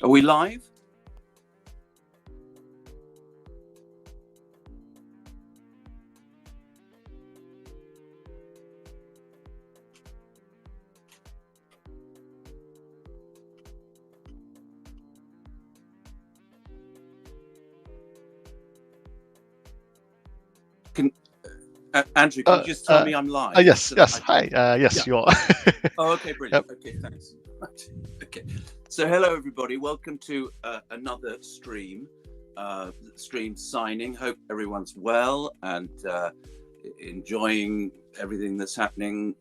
Are we live? Andrew, can you just tell me I'm live? Yes. Hi. Yes, you are. Oh, okay, brilliant. Yep. Okay, thanks. Right. Okay. So, hello, everybody. Welcome to another stream signing. Hope everyone's well and enjoying everything that's happening.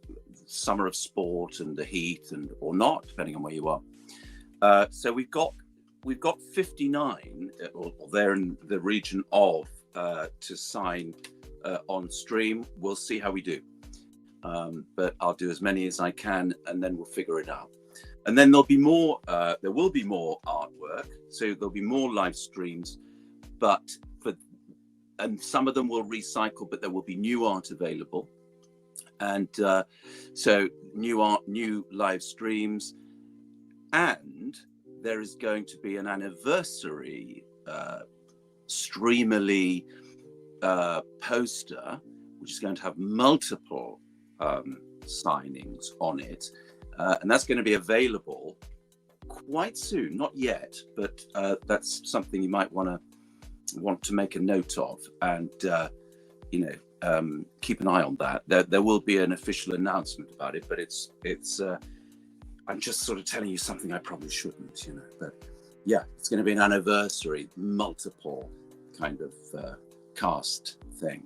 Summer of sport and the heat, or not, depending on where you are. So we've got 59, or they're in the region of to sign on stream. We'll see how we do, but I'll do as many as I can, and then we'll figure it out. And then there'll be more. There will be more artwork, so there'll be more live streams. And some of them will recycle, but there will be new art available. And so new art, new live streams, and there is going to be an anniversary Streamerly poster, which is going to have multiple signings on it, and that's going to be available quite soon. Not yet, but that's something you might want to make a note of, and keep an eye on that. There will be an official announcement about it, but it's I'm just sort of telling you something I probably shouldn't, but yeah, it's going to be an anniversary, multiple kind of cast thing,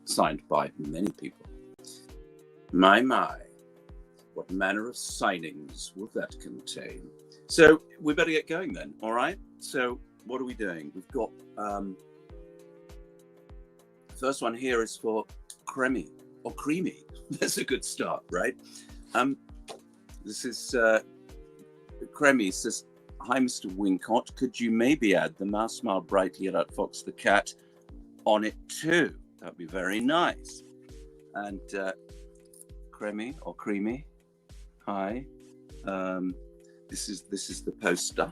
signed by many people. My, what manner of signings will that contain? So we better get going then, all right? So what are we doing? We've got, the first one here is for Creamy. That's a good start, right? This is, Creamy says, "Hi, Mr. Wincott, could you maybe add the mouse smiled brightly at Fox the cat on it too? That'd be very nice." And Creamy, hi. This is the poster.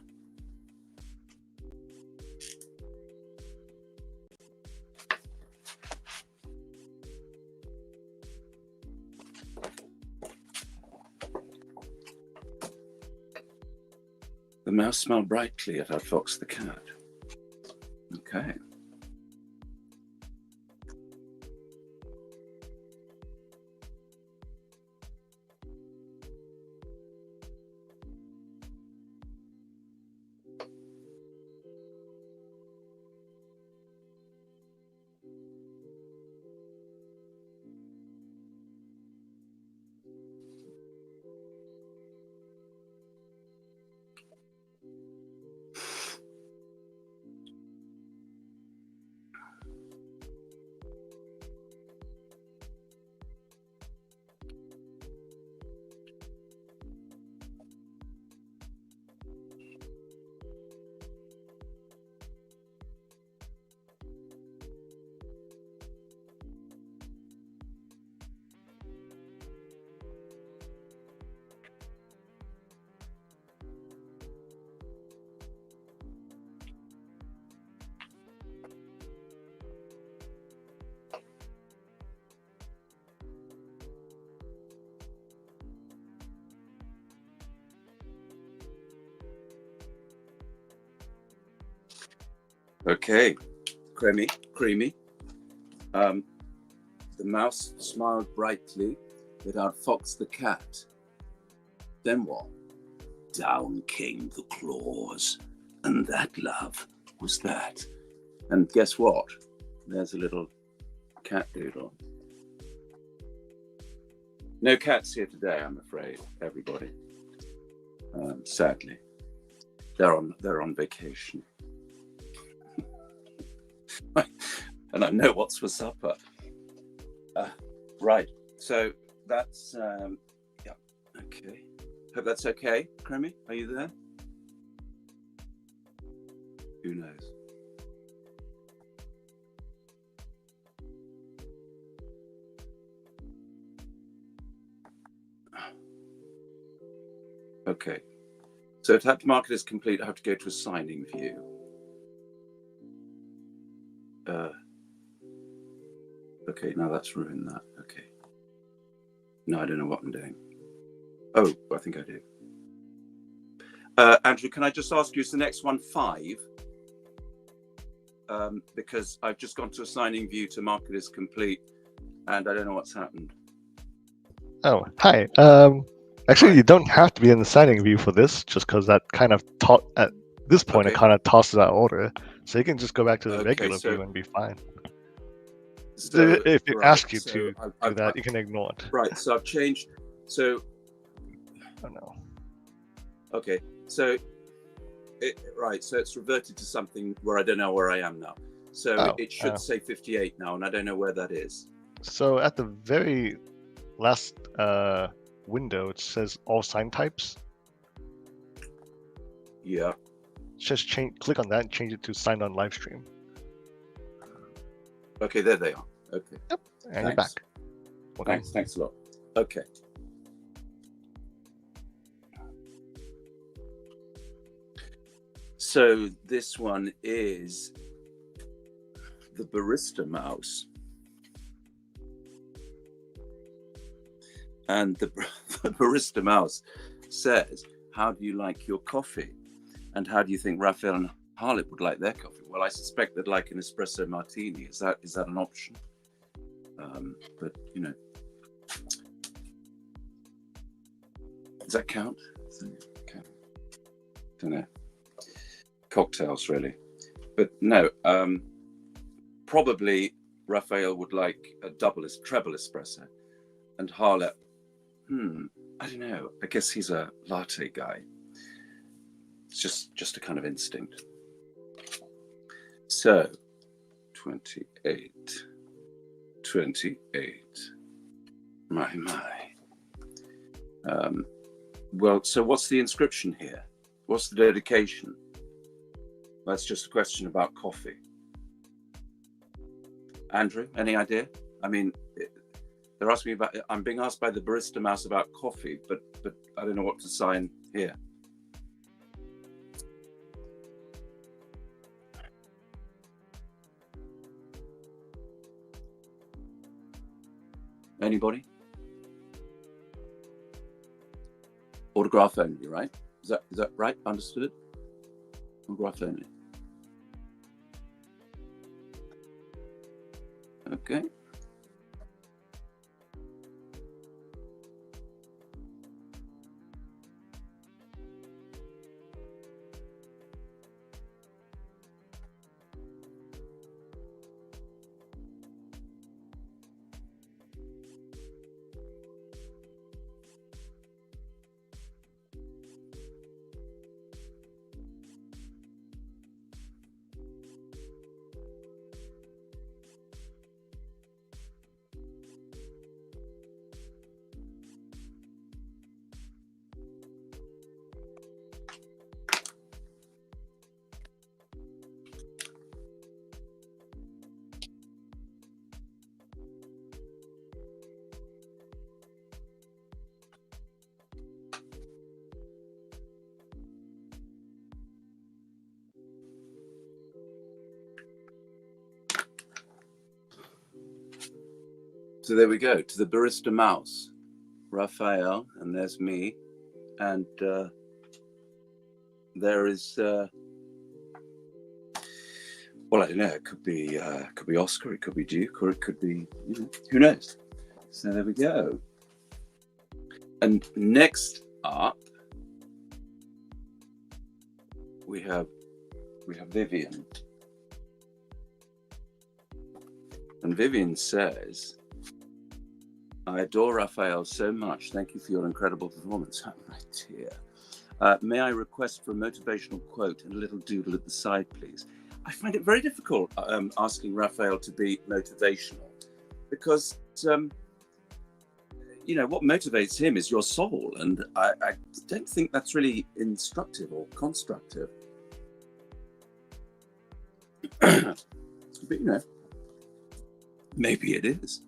The mouse smiled brightly at Fox the cat. Okay. Okay, creamy. The mouse smiled brightly at Fox the cat. Then what? Down came the claws, and that, love, was that. And guess what? There's a little cat doodle. No cats here today, I'm afraid, everybody. Sadly, they're on vacation. And I know what's for supper. Right, so that's yeah, okay. Hope that's okay. Creamy, are you there? Who knows? Okay, So if that market is complete, I have to go to a signing view. Okay, now that's ruined that. Okay. No, I don't know what I'm doing. Oh, I think I do. Andrew, can I just ask you, is the next one 5? Because I've just gone to a signing view to market is complete, and I don't know what's happened. Oh, hi. Actually, you don't have to be in the signing view for this, just because that kind of at this point it kind of tosses out order. So you can just go back to the regular view and be fine. So if it asks you to do that, you can ignore it. Right. So I've changed. So. Oh no. Okay. So. Right. So it's reverted to something where I don't know where I am now. So it should say 58 now, and I don't know where that is. So at the very last window, it says all sign types. Yeah. Just click on that and change it to signed on live stream. Okay, there they are. Okay. Yep. And you're back. Okay. Thanks a lot. Okay. So this one is the barista mouse. And the barista mouse says, how do you like your coffee? And how do you think Raphael and Harlot would like their coffee? Well, I suspect they'd like an espresso martini. Is that an option? But, you know, does that count? Okay. Don't know. Cocktails, really. But no, probably Raphael would like a treble espresso. And Harlot, I don't know. I guess he's a latte guy. It's just a kind of instinct. So, 28. My. Well, so what's the inscription here? What's the dedication? That's just a question about coffee. Andrew, any idea? I mean, they're asking me about. I'm being asked by the barista mouse about coffee, but I don't know what to sign here. Anybody? Autograph only, right? Is that right? Understood? Autograph only. Okay. So there we go, to the barista mouse, Raphael, and there's me, and there is, well, I don't know, it could be Oscar, it could be Duke, or it could be, you know, who knows? So there we go. And next up, we have Vivian, and Vivian says, I adore Raphael so much. Thank you for your incredible performance. Oh, my dear. May I request for a motivational quote and a little doodle at the side, please? I find it very difficult asking Raphael to be motivational because, you know, what motivates him is your soul. And I don't think that's really instructive or constructive. But, you know, maybe it is.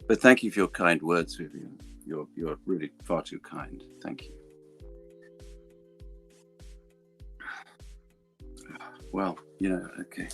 But thank you for your kind words, Vivian. You're really far too kind. Thank you. Well, you know, okay.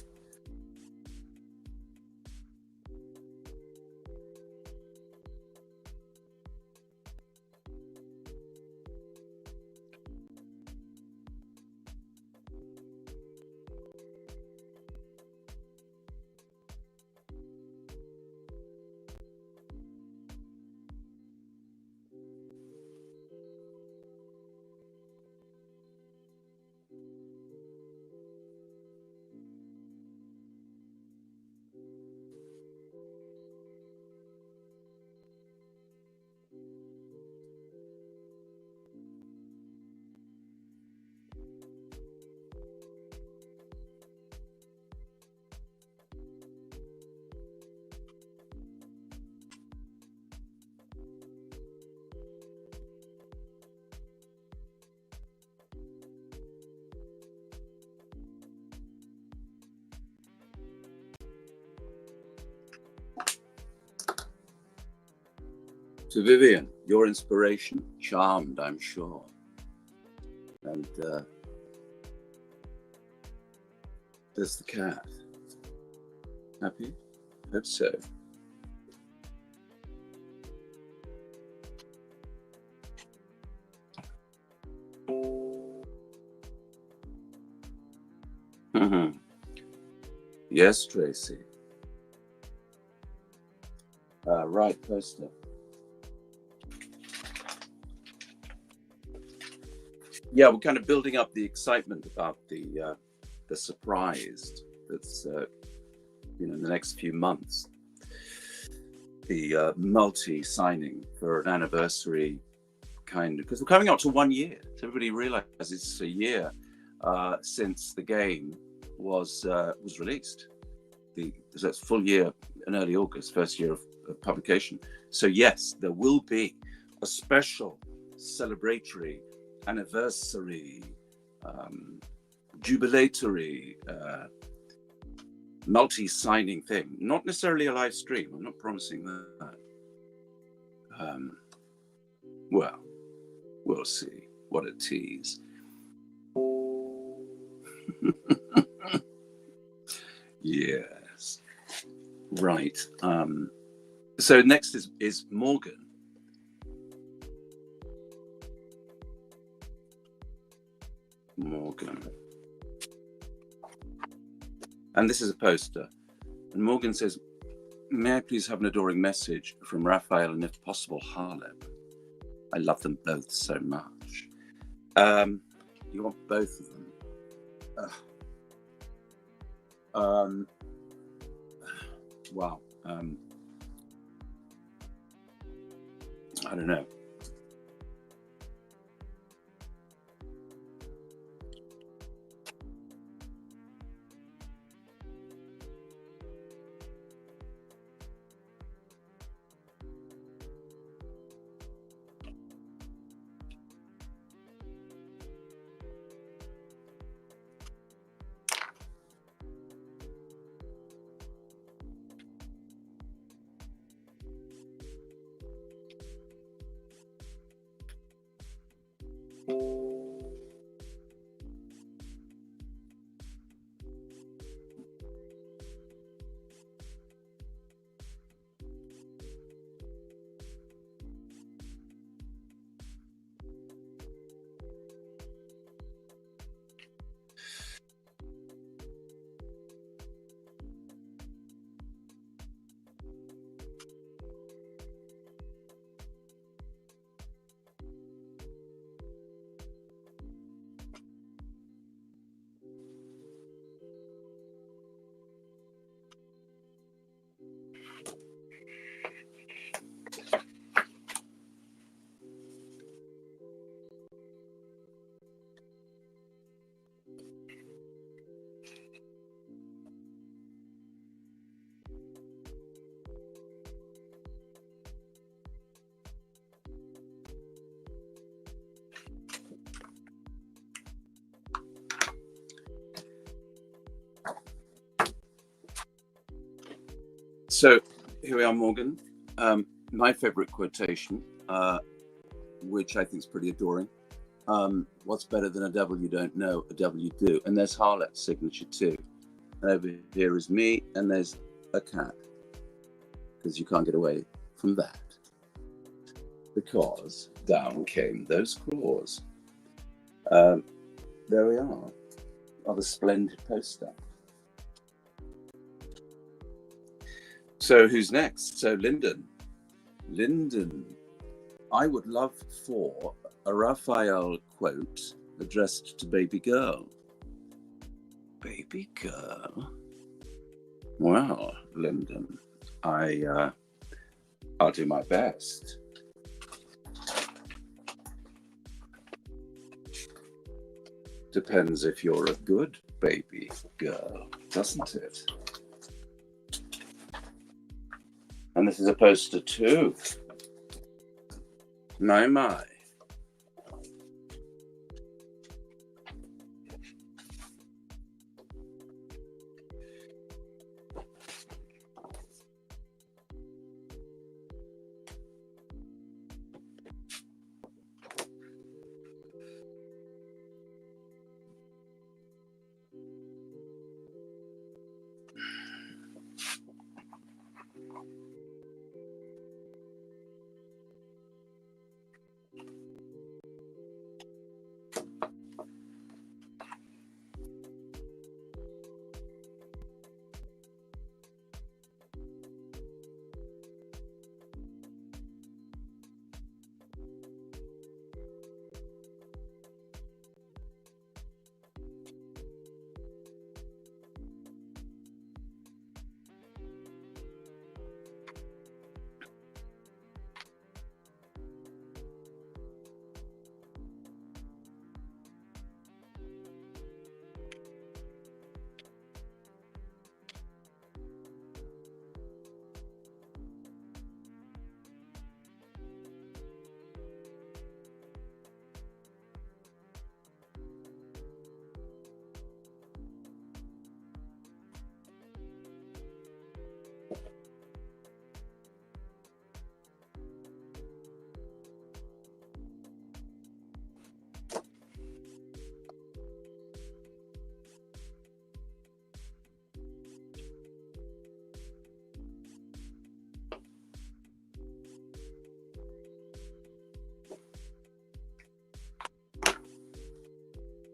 To Vivian, your inspiration, charmed, I'm sure. And there's the cat. Happy? Hope so. Yes, Tracy. Right, poster. Yeah, we're kind of building up the excitement about the surprise that's you know, in the next few months. The multi-signing for an anniversary kind of, because we're coming up to 1 year. So everybody realizes it's a year since the game was released. So it's full year in early August, first year of publication. So yes, there will be a special celebratory anniversary, jubilatory, multi-signing thing. Not necessarily a live stream. I'm not promising that. Well, we'll see. What a tease. Yes. Right. So next is Morgan. And this is a poster. And Morgan says, may I please have an adoring message from Raphael and if possible, Harlem. I love them both so much. You want both of them? Wow. I don't know. So here we are, Morgan. My favorite quotation, which I think is pretty adoring. What's better than a devil you don't know, a devil you do? And there's Harlet's signature too. And over here is me, and there's a cat, because you can't get away from that, because down came those claws. There we are. Rather splendid poster. So who's next? So Lyndon, I would love for a Raphael quote addressed to baby girl. Baby girl? Well, Lyndon, I'll do my best. Depends if you're a good baby girl, doesn't it? And this is a poster too. My.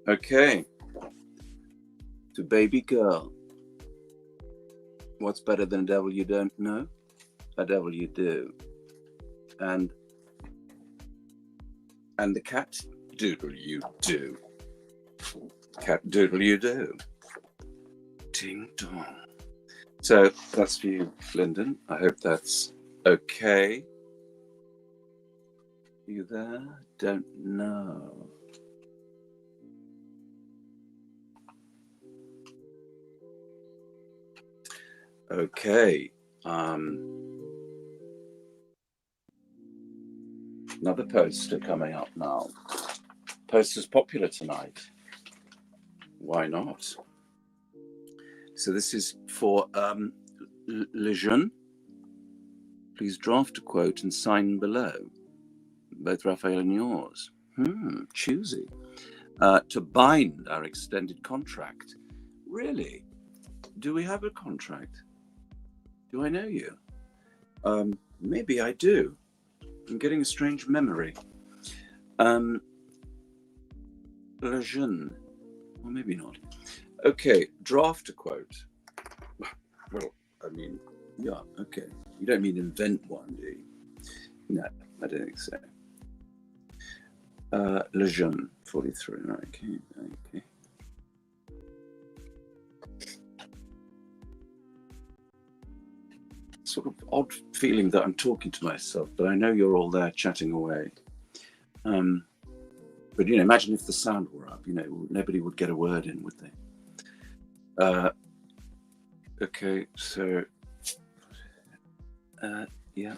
Okay. To baby girl. What's better than a devil you don't know? A devil you do. And the cat doodle you do. Cat doodle you do. Ding dong. So that's for you, Lyndon. I hope that's okay. You there? Don't know. Okay. Another poster coming up now. Poster's popular tonight. Why not? So this is for Le Jeune. Please draft a quote and sign below. Both Raphael and yours. Choosy. To bind our extended contract. Really? Do we have a contract? Do I know you? Maybe I do. I'm getting a strange memory. Le Jeune. Or maybe not. Okay, draft a quote. Well, I mean, yeah, okay. You don't mean invent one, do you? No, I don't think so. Le Jeune, 43. Okay. Sort of odd feeling that I'm talking to myself, but I know you're all there chatting away. But, you know, imagine if the sound were up, you know, nobody would get a word in, would they? Okay, so, yeah.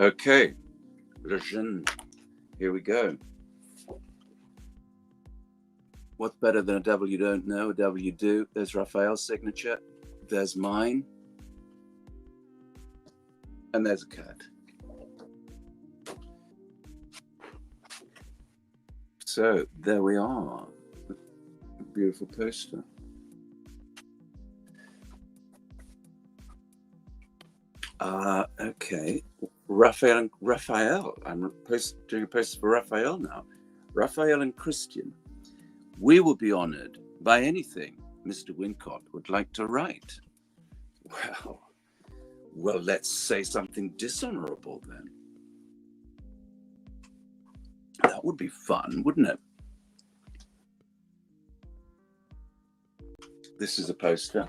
Okay, Lejeune. Here we go. What's better than a devil you don't know, a devil you do? There's Raphael's signature. There's mine. And there's a cat. So there we are. A beautiful poster. Okay. Raphael. I'm doing a poster for Raphael now. Raphael and Christian. We will be honored by anything Mr. Wincott would like to write. Well, let's say something dishonorable then. That would be fun, wouldn't it? This is a poster.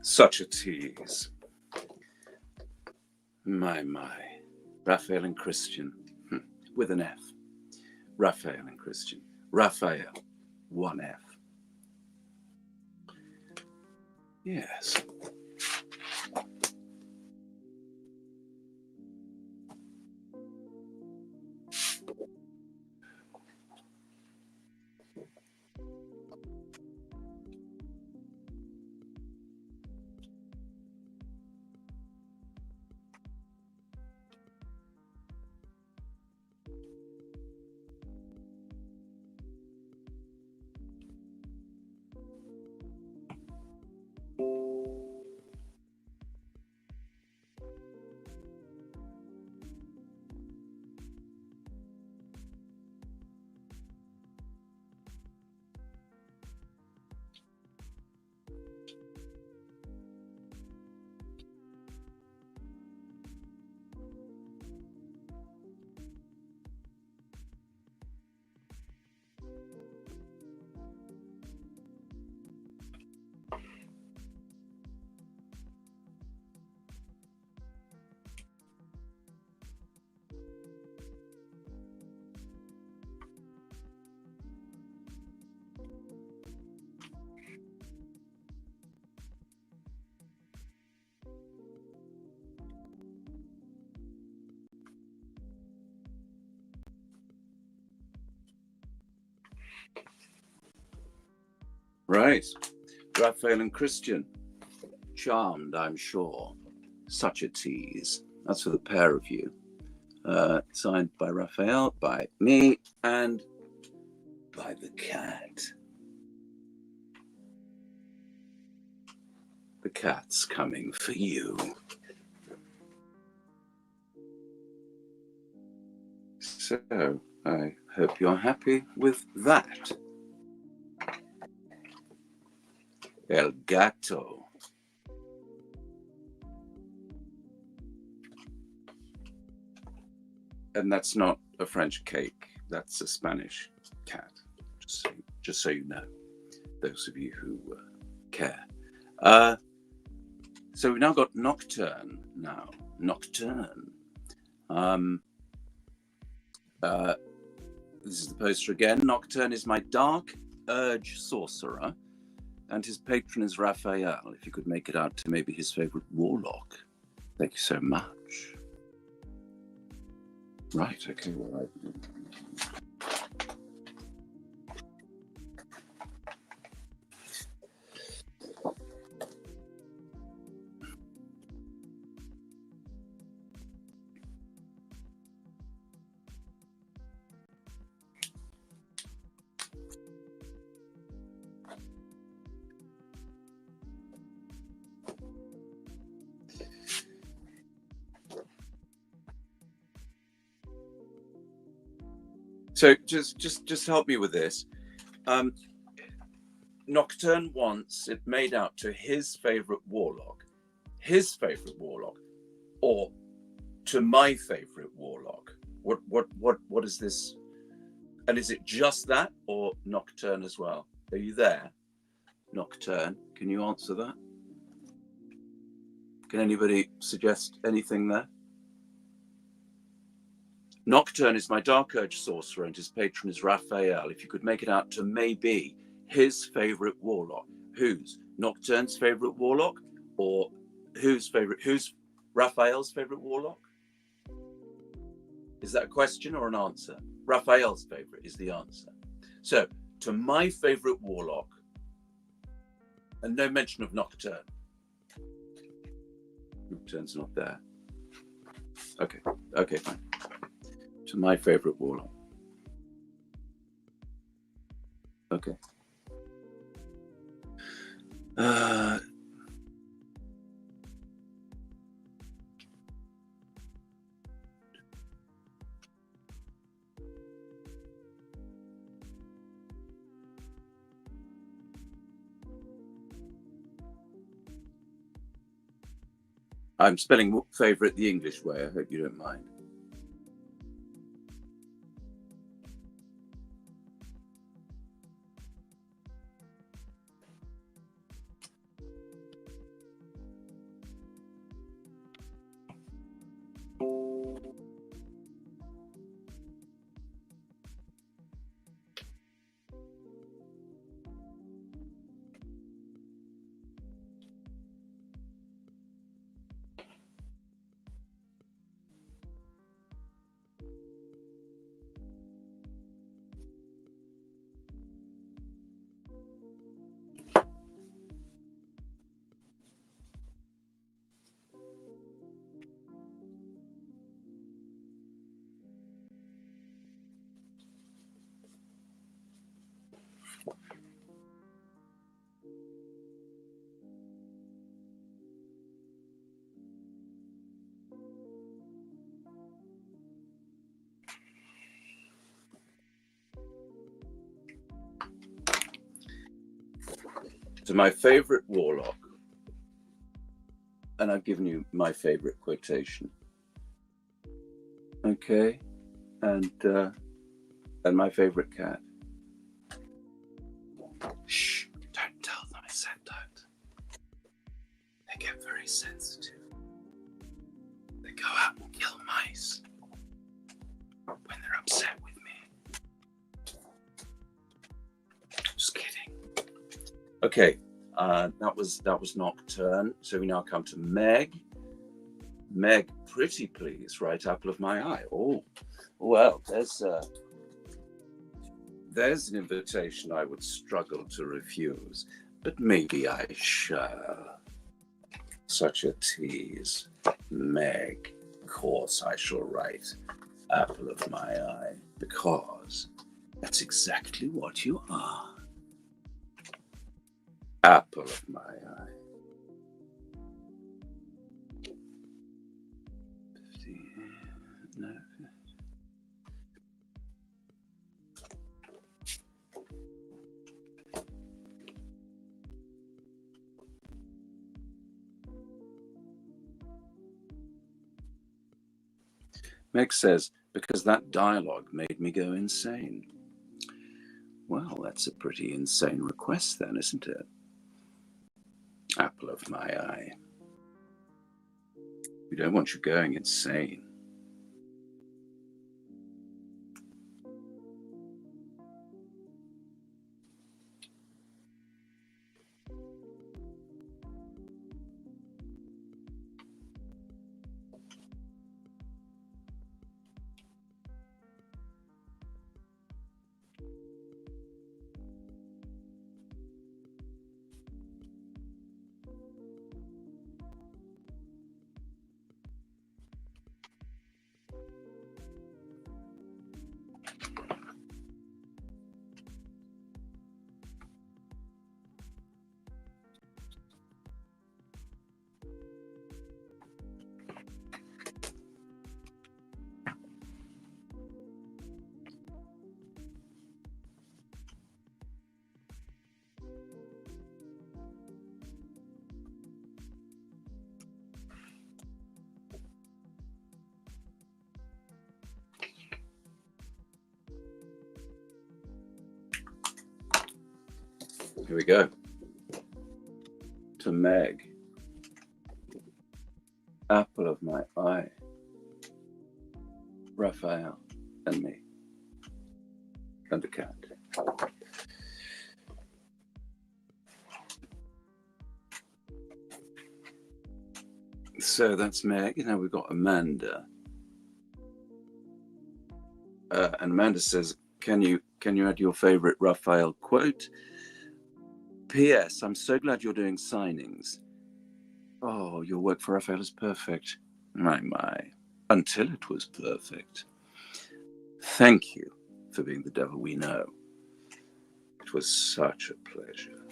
Such a tease. My. Raphael and Christian, with an F. Raphael and Christian. Raphael, one F. Yes. Right. Raphael and Christian. Charmed, I'm sure. Such a tease. That's for the pair of you. Signed by Raphael, by me, and by the cat. The cat's coming for you. So, I hope you're happy with that. El gato. And that's not a French cake. That's a Spanish cat. Just so you know, those of you who care. So we've now got Nocturne now. Nocturne. This is the poster again. Nocturne is my dark urge sorcerer, and his patron is Raphael. If you could make it out to maybe his favorite warlock. Thank you so much. Right, okay, well, so just help me with this. Nocturne wants it made out to his favorite warlock, or to my favorite warlock. What is this? And is it just that, or Nocturne as well? Are you there, Nocturne? Can you answer that? Can anybody suggest anything there? Nocturne is my dark urge sorcerer, and his patron is Raphael. If you could make it out to maybe his favorite warlock. Who's? Nocturne's favorite warlock Or who's Raphael's favorite warlock? Is that a question or an answer? Raphael's favorite is the answer. So, to my favorite warlock, and no mention of Nocturne. Nocturne's not there. Okay, fine. To my favorite warlock. Okay. I'm spelling favorite the English way. I hope you don't mind. To my favorite warlock, and I've given you my favorite quotation. Okay, and my favorite cat. Shh! Don't tell them I said that. They get very sensitive. They go out and kill mice when they're upset with me. Just kidding. Okay, that was Nocturne. So we now come to Meg. Meg, pretty please, right apple of my eye. Oh, well, there's an invitation I would struggle to refuse, but maybe I shall. Such a tease. Meg, of course I shall write apple of my eye, because that's exactly what you are. Apple of my eye. 50, no. Meg says, because that dialogue made me go insane. Well, that's a pretty insane request then, isn't it? Apple of my eye. We don't want you going insane. Here we go. To Meg. Apple of my eye. Raphael and me. And the cat. So that's Meg. Now we've got Amanda. And Amanda says, can you add your favorite Raphael quote? P.S. I'm so glad you're doing signings. Oh, your work for Raphael is perfect. My. Until it was perfect. Thank you for being the devil we know. It was such a pleasure.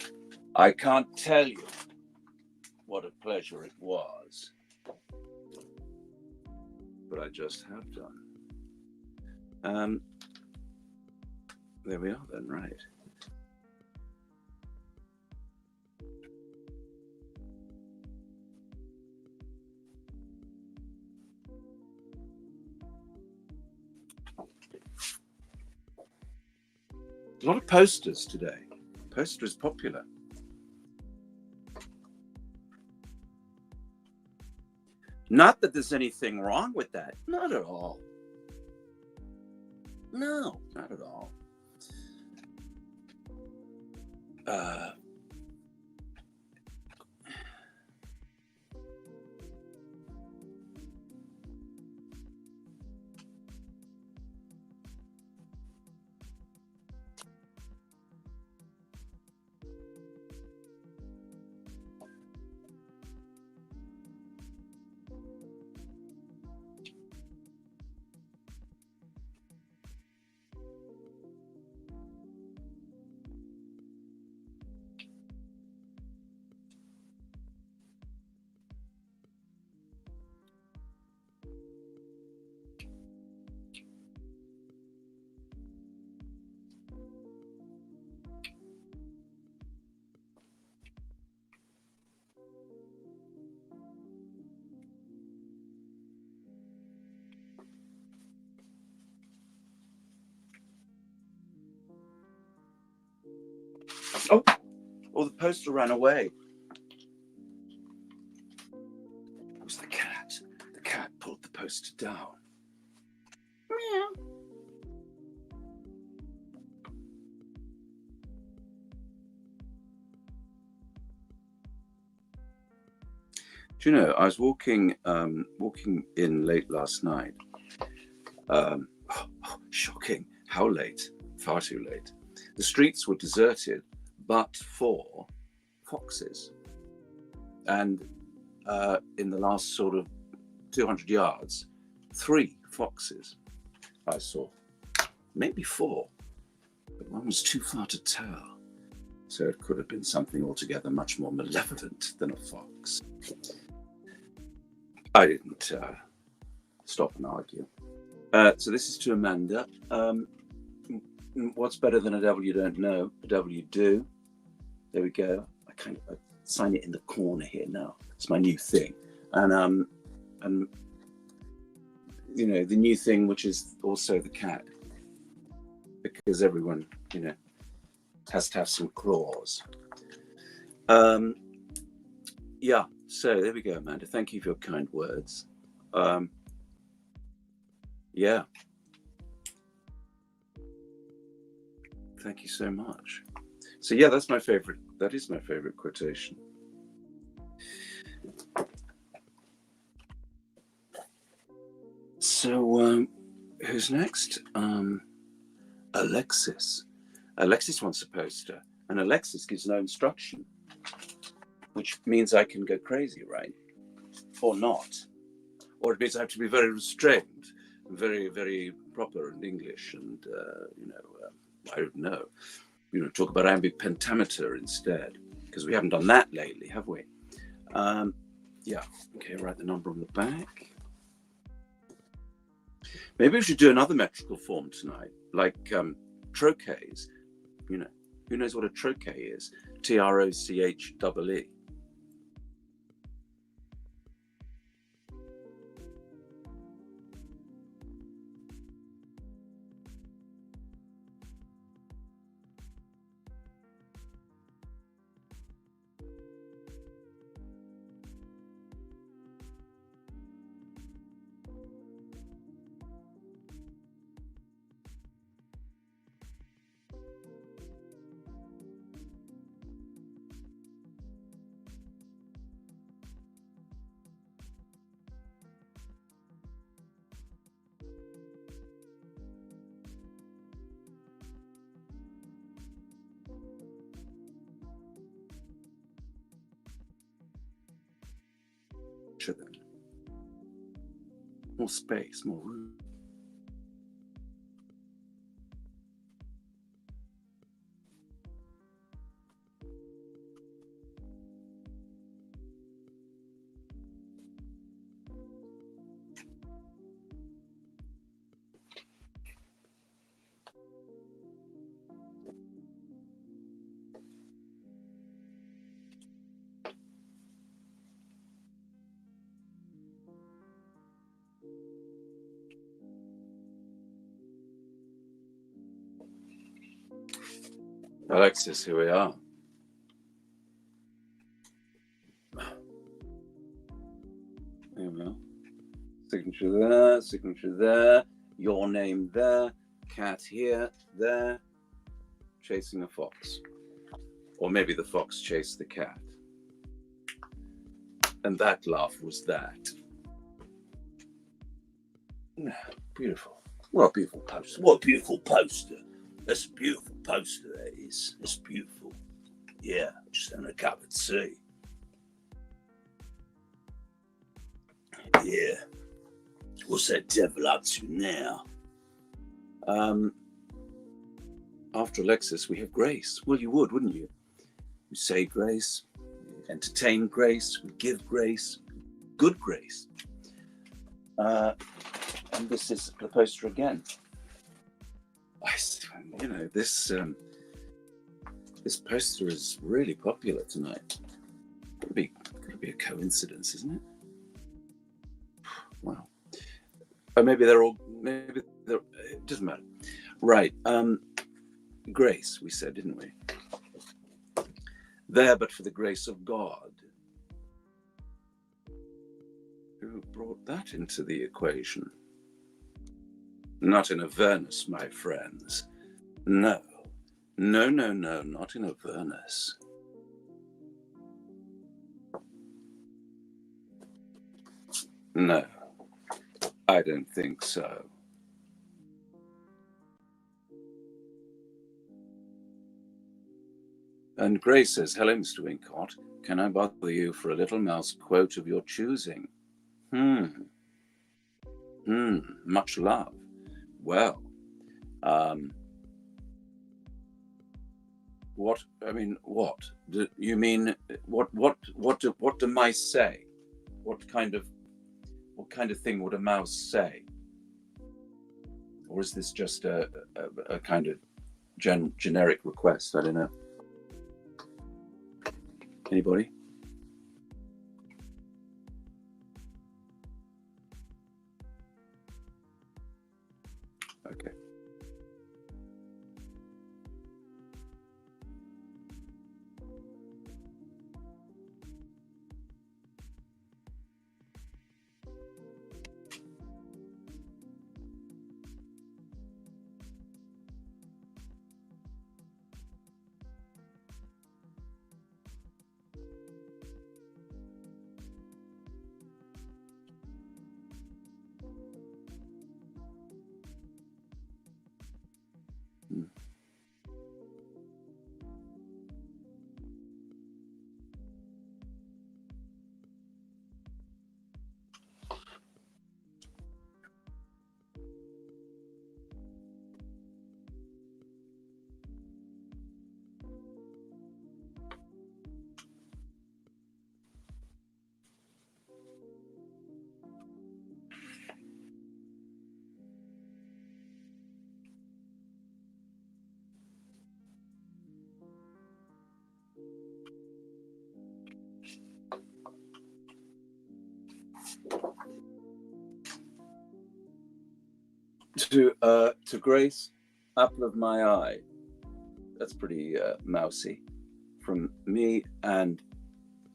I can't tell you what a pleasure it was, but I just have done. There we are then, right. A lot of posters today. Poster is popular. Not that there's anything wrong with that. Not at all. No, not at all. Oh, the poster ran away. It was the cat. The cat pulled the poster down. Meow. Do you know, I was walking in late last night. Shocking. How late? Far too late. The streets were deserted, but for foxes. And in the last sort of 200 yards, 3 foxes I saw. Maybe 4, but one was too far to tell. So it could have been something altogether much more malevolent than a fox. I didn't stop and argue. So this is to Amanda. What's better than a devil you don't know? A devil you do. There we go. I sign it in the corner here now. It's my new thing. And you know, the new thing, which is also the cat, because everyone, you know, has to have some claws. Yeah. So there we go, Amanda. Thank you for your kind words. Yeah. Thank you so much. So yeah, that's my favorite. That is my favorite quotation. So who's next? Alexis. Alexis wants a poster, and Alexis gives no instruction, which means I can go crazy, right? Or not. Or it means I have to be very restrained, very, very proper in English, and you know, I don't know. You know, talk about iambic pentameter instead, because we haven't done that lately, have we? Yeah. Okay. Write the number on the back. Maybe we should do another metrical form tonight, like trochees. You know, who knows what a trochee is? TROCHEE. More space, more room. Alexis, here we are. There we are. Signature there, your name there, cat here, there, chasing a fox. Or maybe the fox chased the cat. And that laugh was that. Beautiful. What a beautiful poster. What a beautiful poster. That's a beautiful poster, that is. That's beautiful. Yeah, just having a cup of tea. Yeah. What's that devil up to now? After Alexis, we have Grace. Well, you would, wouldn't you? We say grace, we entertain grace, we give grace, good grace. And this is the poster again. You know, this poster is really popular tonight. Could be a coincidence, isn't it? Wow. Or maybe it doesn't matter. Right. Grace, we said, didn't we? There, but for the grace of God. Who brought that into the equation? Not in Avernus, my friends. No, not in Avernus. No, I don't think so. And Grace says, hello, Mr. Wincott. Can I bother you for a little mouse quote of your choosing? Much love. Well, what? I mean, what? Do you mean what do mice say? What kind of thing would a mouse say? Or is this just a kind of generic request? I don't know. Anybody? Okay. To Grace, apple of my eye. That's pretty mousy. From me and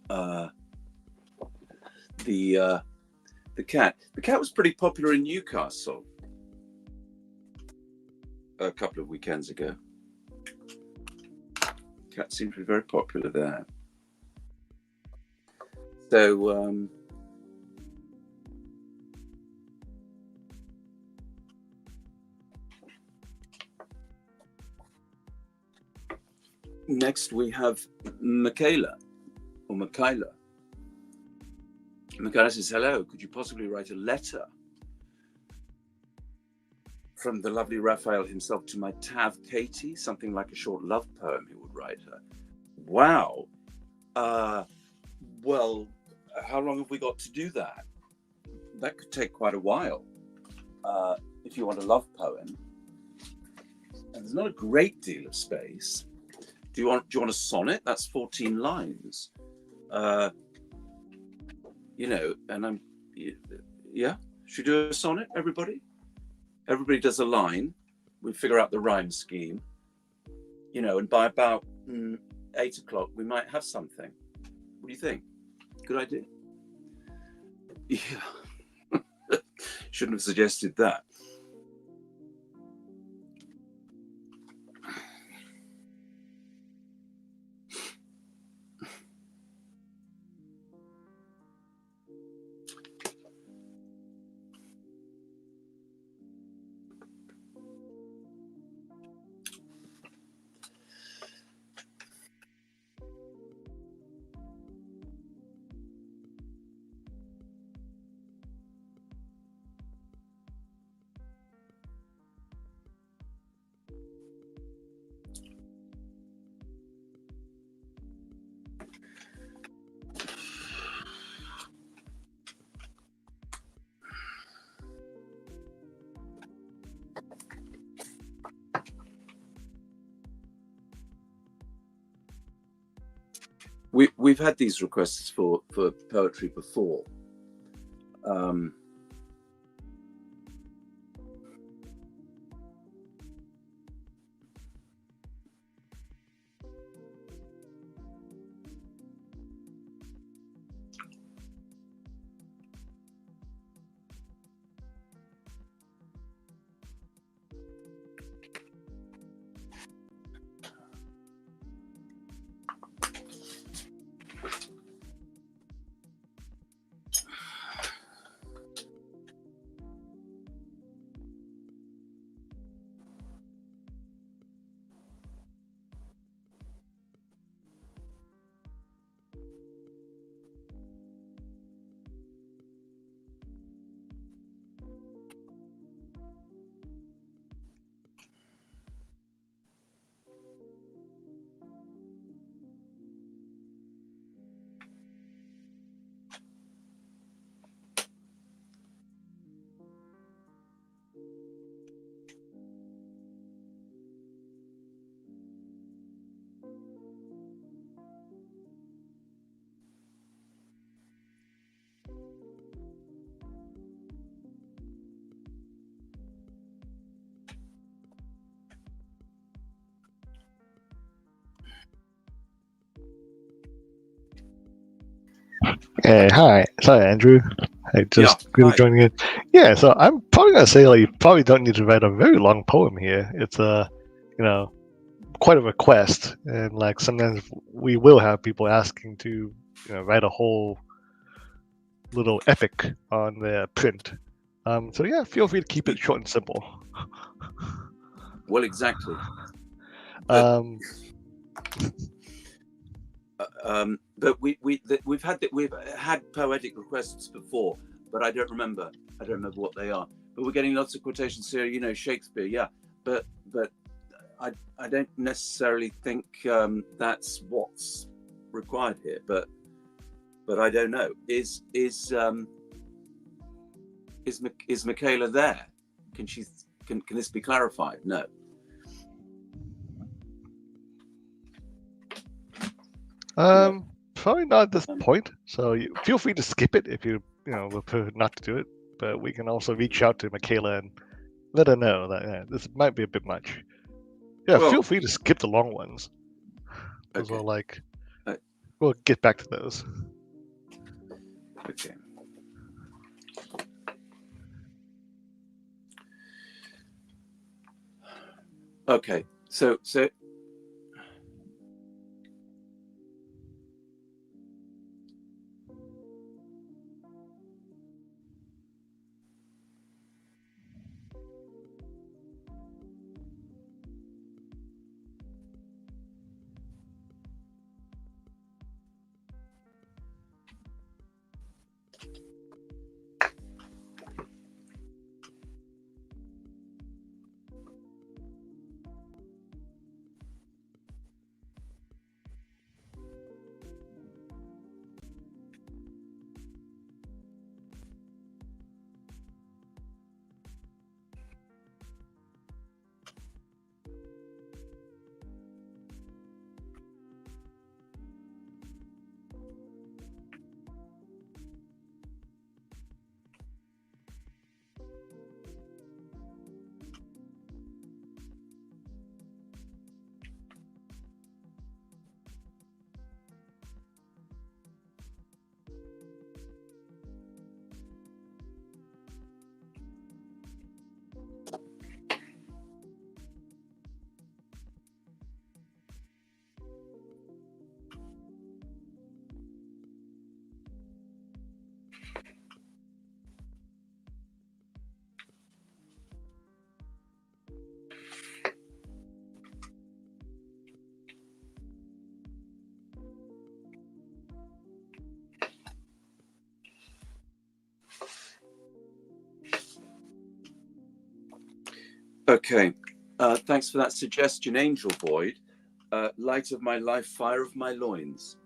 the cat. The cat was pretty popular in Newcastle a couple of weekends ago. Cat seems to be very popular there. So next we have Michaela. Michaela says, hello, could you possibly write a letter from the lovely Raphael himself to my Tav Katie, something like a short love poem he would write her. Wow. Well, how long have we got to do that? That could take quite a while. If you want a love poem, and there's not a great deal of space. Do you want a sonnet? That's 14 lines. You know, and yeah. Should we do a sonnet, everybody? Everybody does a line. We figure out the rhyme scheme. You know, and by about 8 o'clock, we might have something. What do you think? Good idea? Yeah. Shouldn't have suggested that. We've had these requests for poetry before. Hey, hi. Sorry, Andrew. I just really hi. joining in. Yeah, so I'm probably gonna say like you probably don't need to write a very long poem here. It's you know, quite a request, and like sometimes we will have people asking to write a whole little epic on their print. So yeah, feel free to keep it short and simple. Well, exactly. But we've had poetic requests before, but I don't remember what they are. But we're getting lots of quotations here. You know, Shakespeare, yeah. But I don't necessarily think that's what's required here. But I don't know. Is Michaela there? Can this be clarified? No. Probably not at this point. So feel free to skip it if you prefer not to do it. But we can also reach out to Michaela and let her know that this might be a bit much. Yeah, Well, feel free to skip the long ones. Those are like, we'll get back to those. Okay. Okay. So. Okay. Thanks for that suggestion, Angel Void. Light of my life, fire of my loins.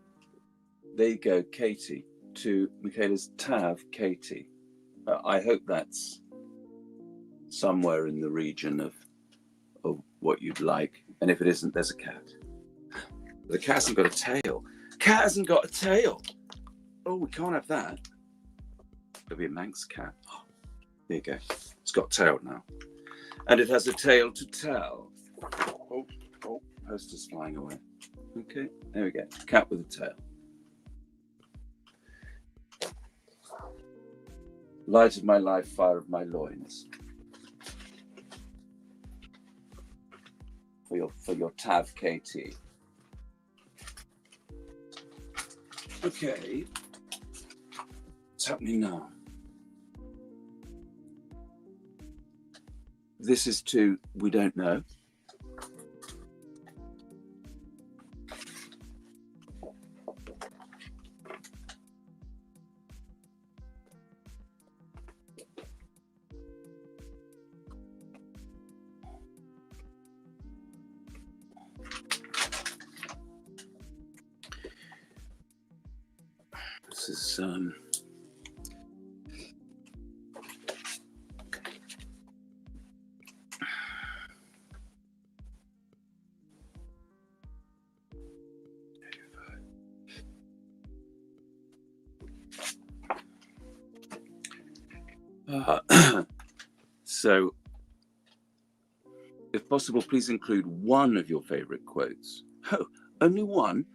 There you go, Katie. To Michaela's Tav, Katie. I hope that's somewhere in the region of what you'd like. And if it isn't, there's a cat. The cat hasn't got a tail. Cat hasn't got a tail. Oh, we can't have that. It'll be a Manx cat. Oh, there you go. It's got a tail now. And it has a tale to tell. Oh, poster's flying away. Okay, there we go. Cat with a tail. Light of my life, fire of my loins. For your Tav, Katie. Okay. What's happening now? This is to We Don't Know. This is so, if possible, please include one of your favorite quotes. Oh, only one?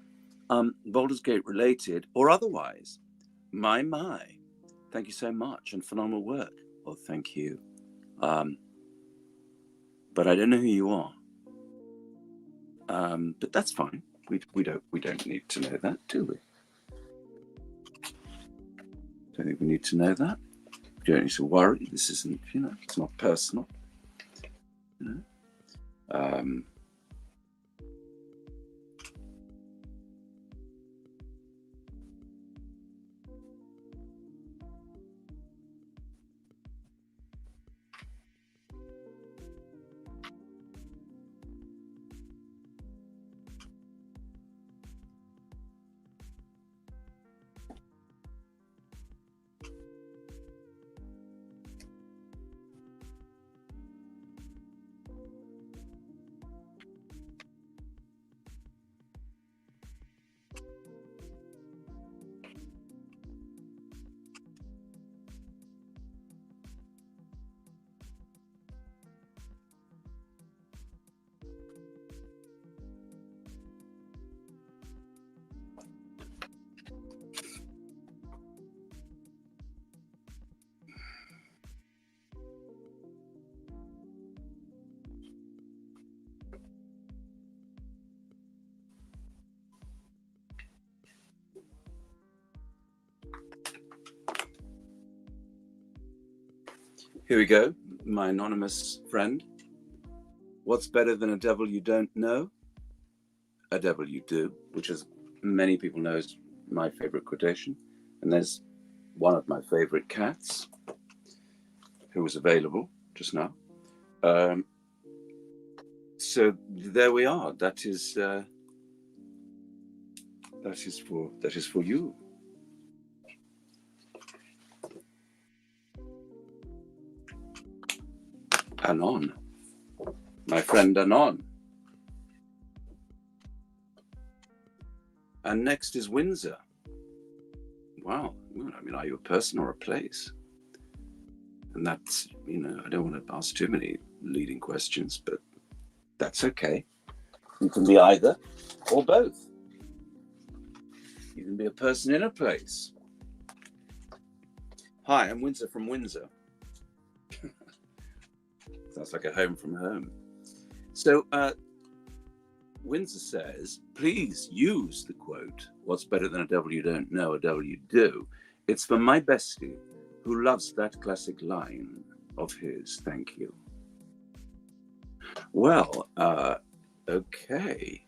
Baldur's Gate related or otherwise. My. Thank you so much and phenomenal work. Well, thank you. But I don't know who you are. But that's fine. We don't need to know that, do we? Don't think we need to know that. You don't need to worry. This isn't, it's not personal. Here we go, my anonymous friend. What's better than a devil you don't know? A devil you do, which, as many people know, is my favorite quotation. And there's one of my favorite cats who was available just now. So there we are. That is for you. Anon, my friend Anon. And next is Windsor. Wow. I mean, are you a person or a place? And that's, I don't want to ask too many leading questions, but that's okay. You can be either or both. You can be a person in a place. Hi, I'm Windsor from Windsor. Sounds like a home from home. So Windsor says, please use the quote, what's better than a devil you don't know, a devil you do. It's for my bestie who loves that classic line of his. Thank you. Well, okay.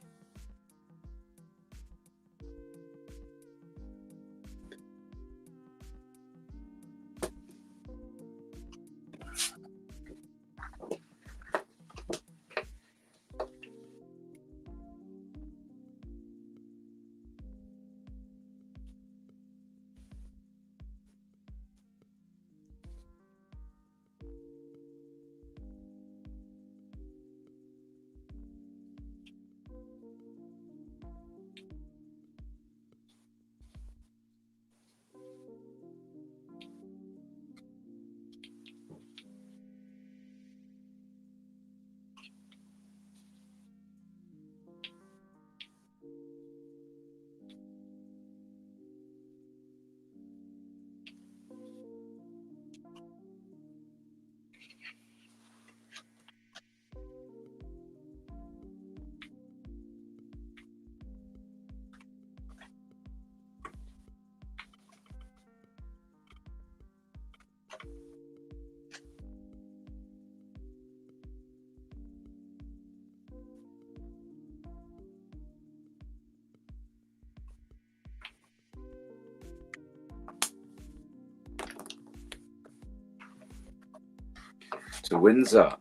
So Windsor,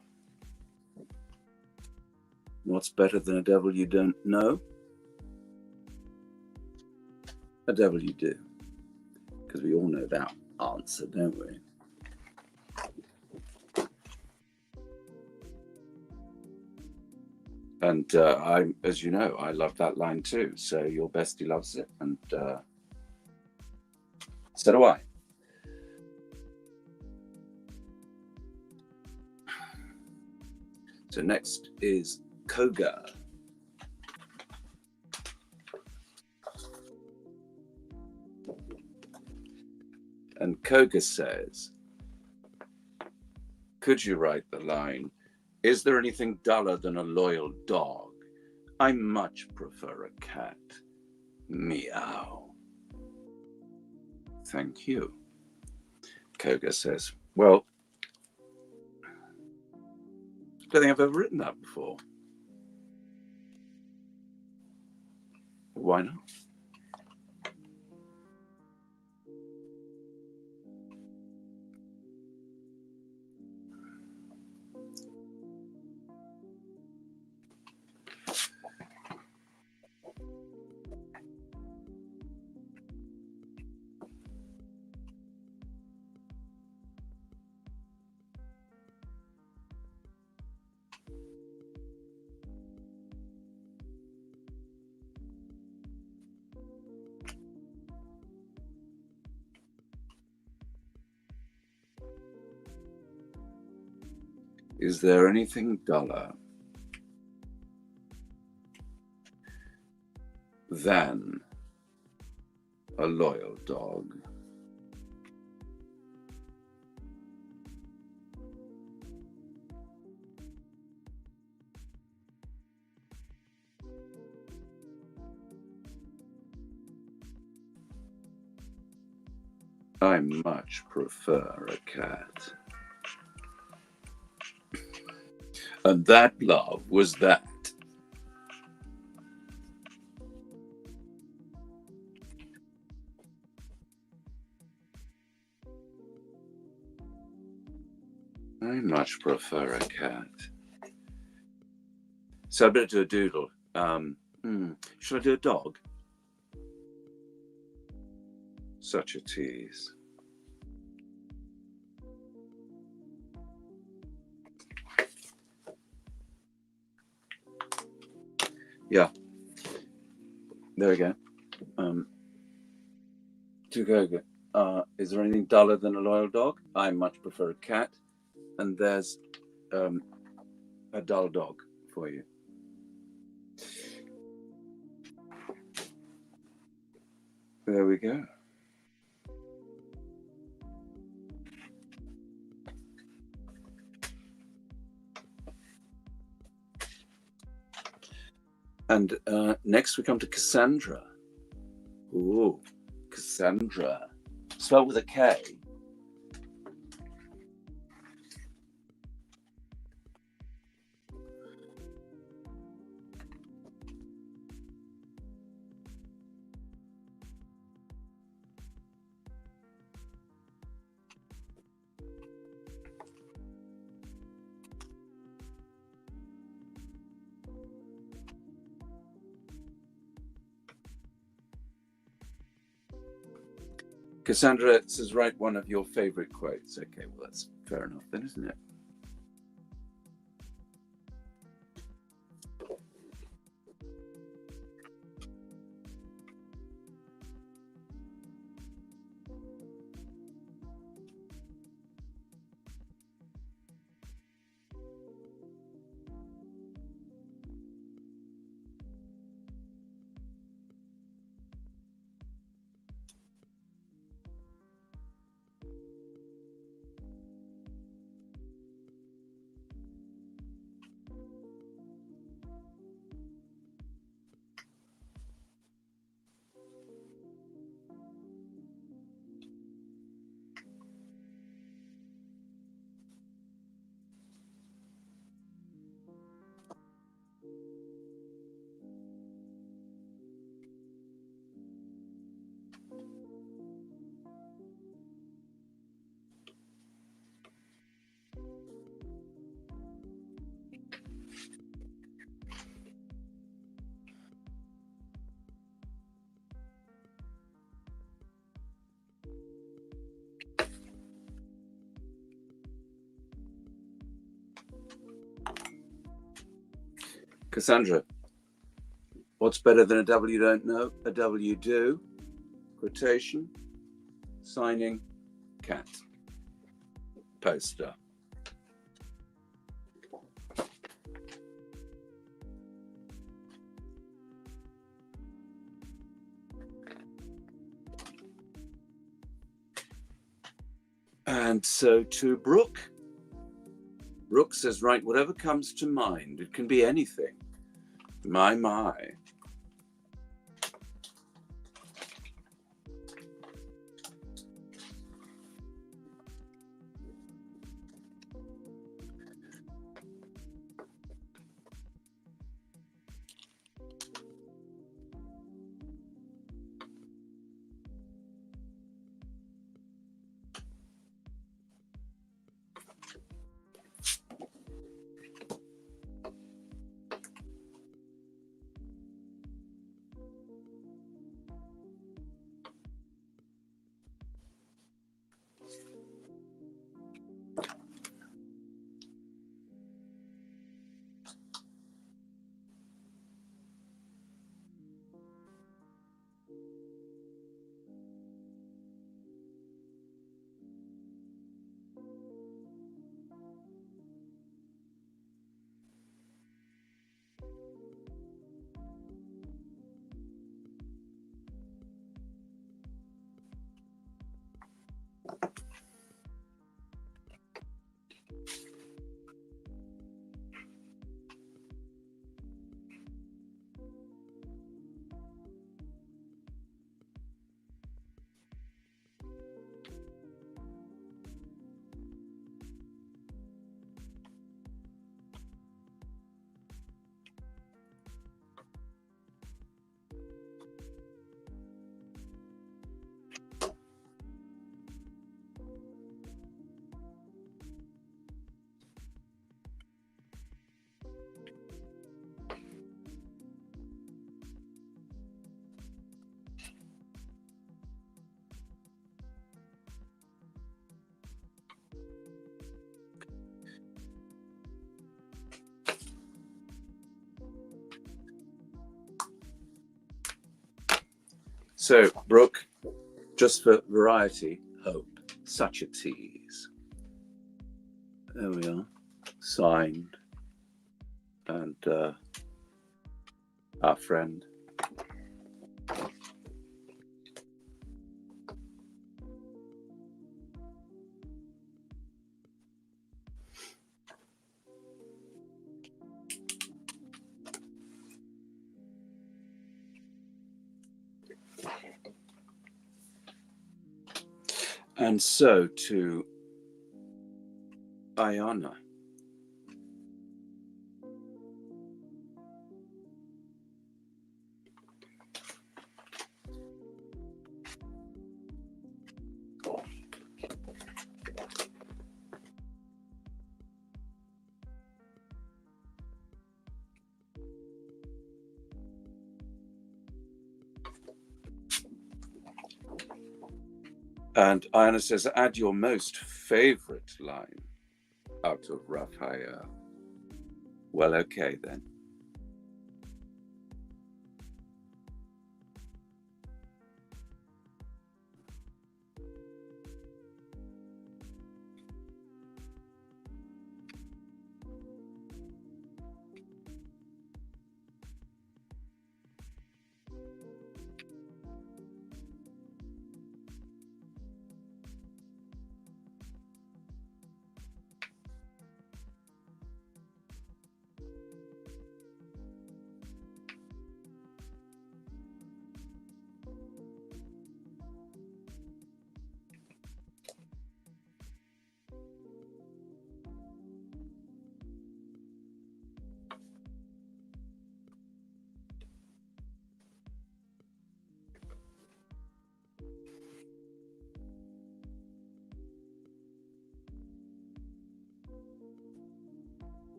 what's better than a devil you don't know? A devil you do. Because we all know that answer, don't we? And as you know, I love that line too. So your bestie loves it, and so do I. So next is Koga. And Koga says, could you write the line, is there anything duller than a loyal dog? I much prefer a cat. Meow. Thank you. Koga says, well, I don't think I've ever written that before. Why not? Is there anything duller than a loyal dog? I much prefer a cat. And that, love, was that. I much prefer a cat. So I better do a doodle. Should I do a dog? Such a tease. Yeah. There we go. To go. Is there anything duller than a loyal dog? I much prefer a cat. And there's a dull dog for you. There we go. And next we come to Cassandra. Ooh, Cassandra. Spelled with a K. Cassandra says, write one of your favorite quotes. Okay, well, that's fair enough then, isn't it? Cassandra, what's better than a devil you don't know? A devil you do. Quotation. Signing. Cat. Poster. And so to Brooke. Brooke says, write whatever comes to mind. It can be anything. My. So, Brooke, just for variety, hope. Such a tease. There we are. Signed. And our friend. And so to Ayana. And Ayana says, add your most favorite line out of Raphael. Well, okay then.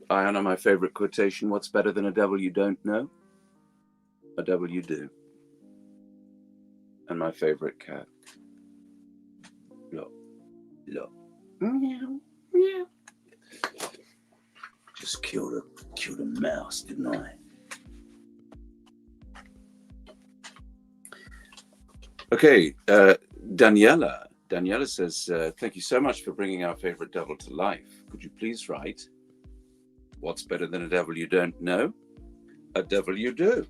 Ayana, my favorite quotation, what's better than a devil you don't know? A devil you do. And my favorite cat. Look. Look. Meow. Meow. Just killed a mouse, didn't I? Okay, Daniela. Daniela says, thank you so much for bringing our favorite devil to life. Could you please write, what's better than a devil you don't know? A devil you do.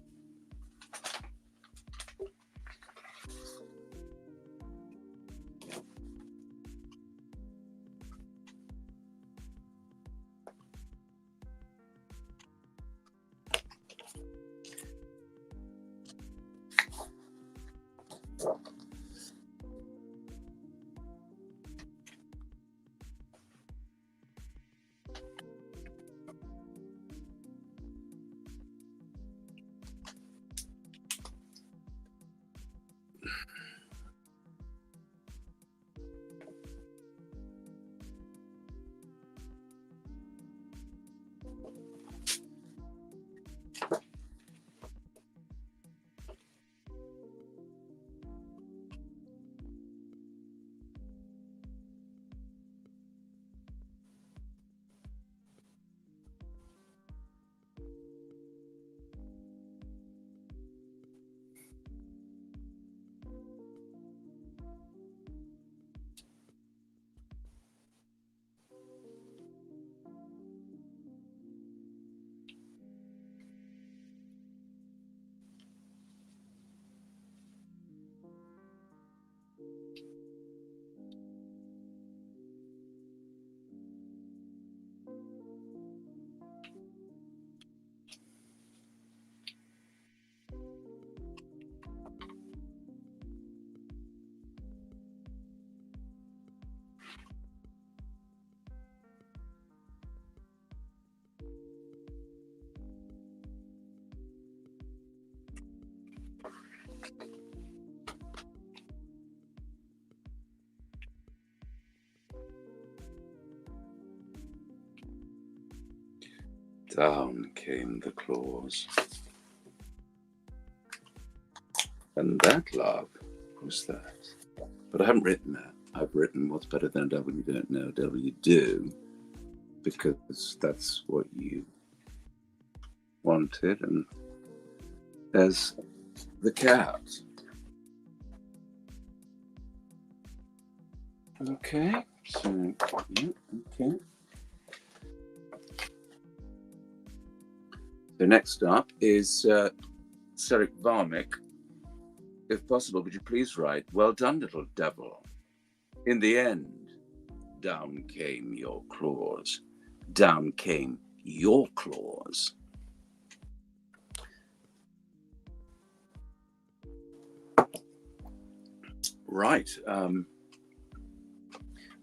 Down came the claws. And that, love, was that. But I haven't written that. I've written what's better than a devil you don't know, a devil you do, because that's what you wanted. And there's the cat. Okay, so, yeah, okay. So next up is Seric Varmic. If possible, would you please write, well done, little devil. In the end, down came your claws. Down came your claws. Right. And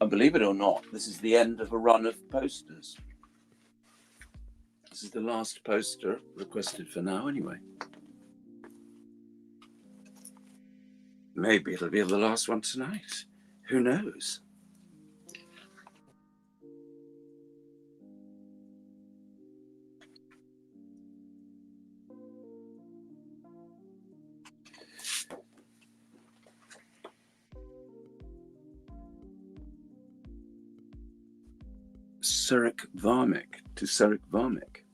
believe it or not, this is the end of a run of posters. This is the last poster requested for now, anyway. Maybe it'll be the last one tonight. Who knows? Seric Varmic to Seric Varmic.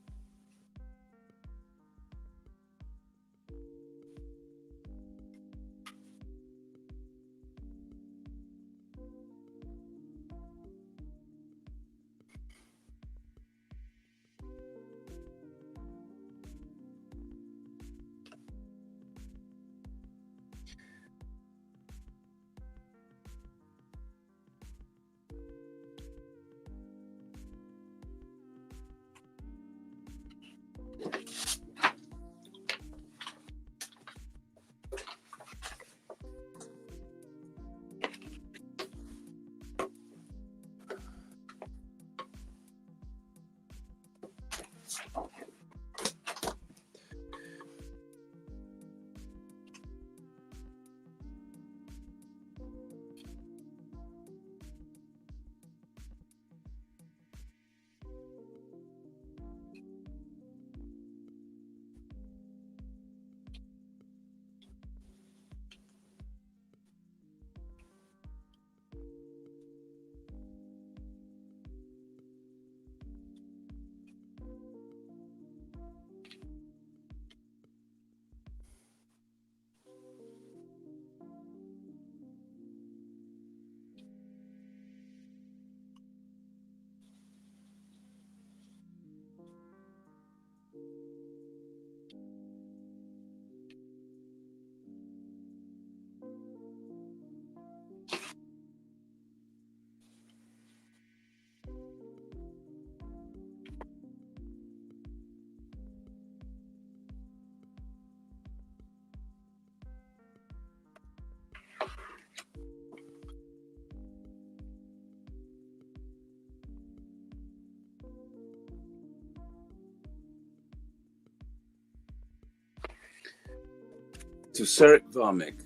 To Serik Varmik,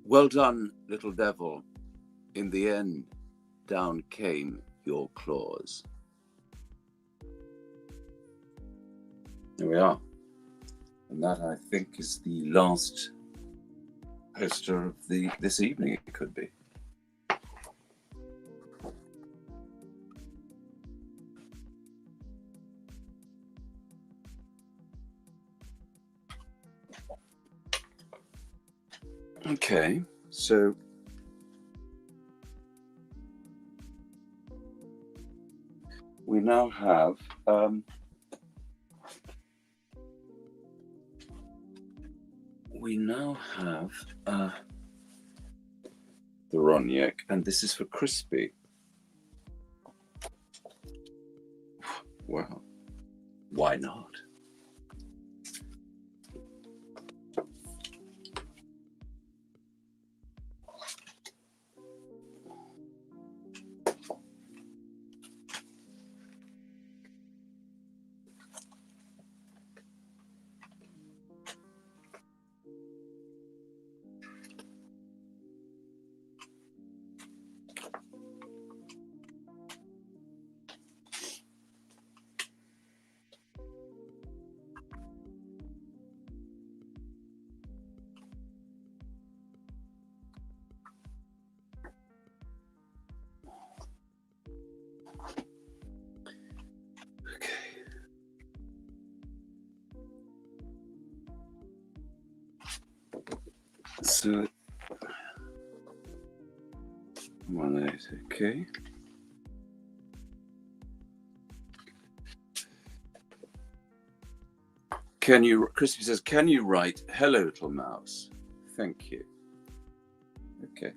well done, little devil. In the end, down came your claws. There we are. And that, I think, is the last poster of this evening. It could be. Okay, so we now have the Roniak, and this is for Crispy. Wow, why not? So, 1-8, okay. Can you, Crispy says, can you write, hello, little mouse? Thank you. Okay.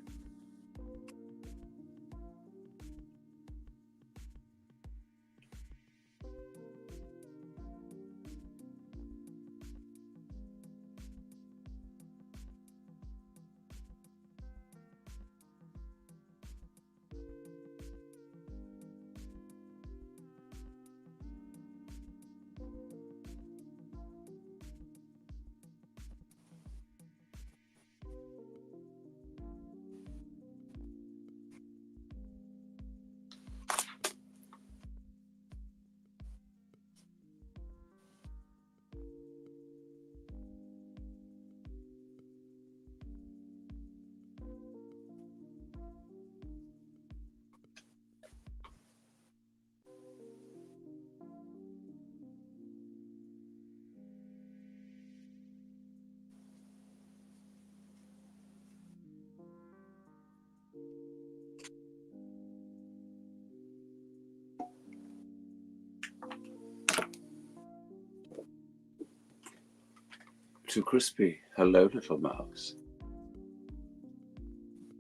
To Crispy, hello, little mouse.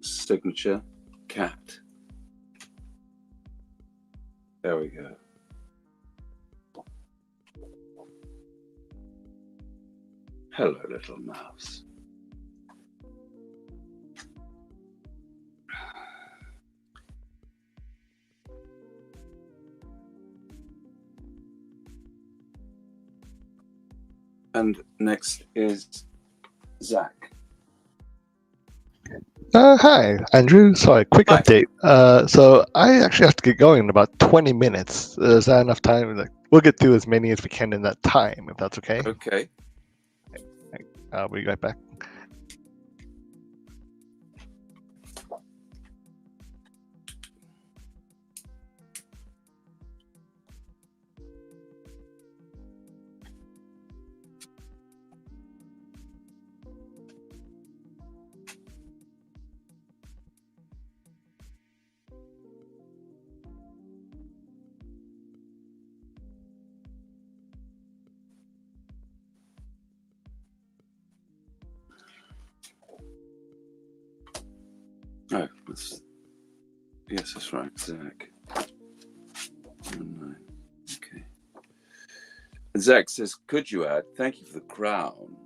Signature, cat. There we go. Hello, little mouse. And next is Zach. Hi, Andrew. Sorry, quick update. So I actually have to get going in about 20 minutes. Is that enough time? Like, we'll get through as many as we can in that time, if that's okay. Okay. I'll be right back. Oh, yes, that's right, Zach. 9. Okay. Zach says, could you add, thank you for the crown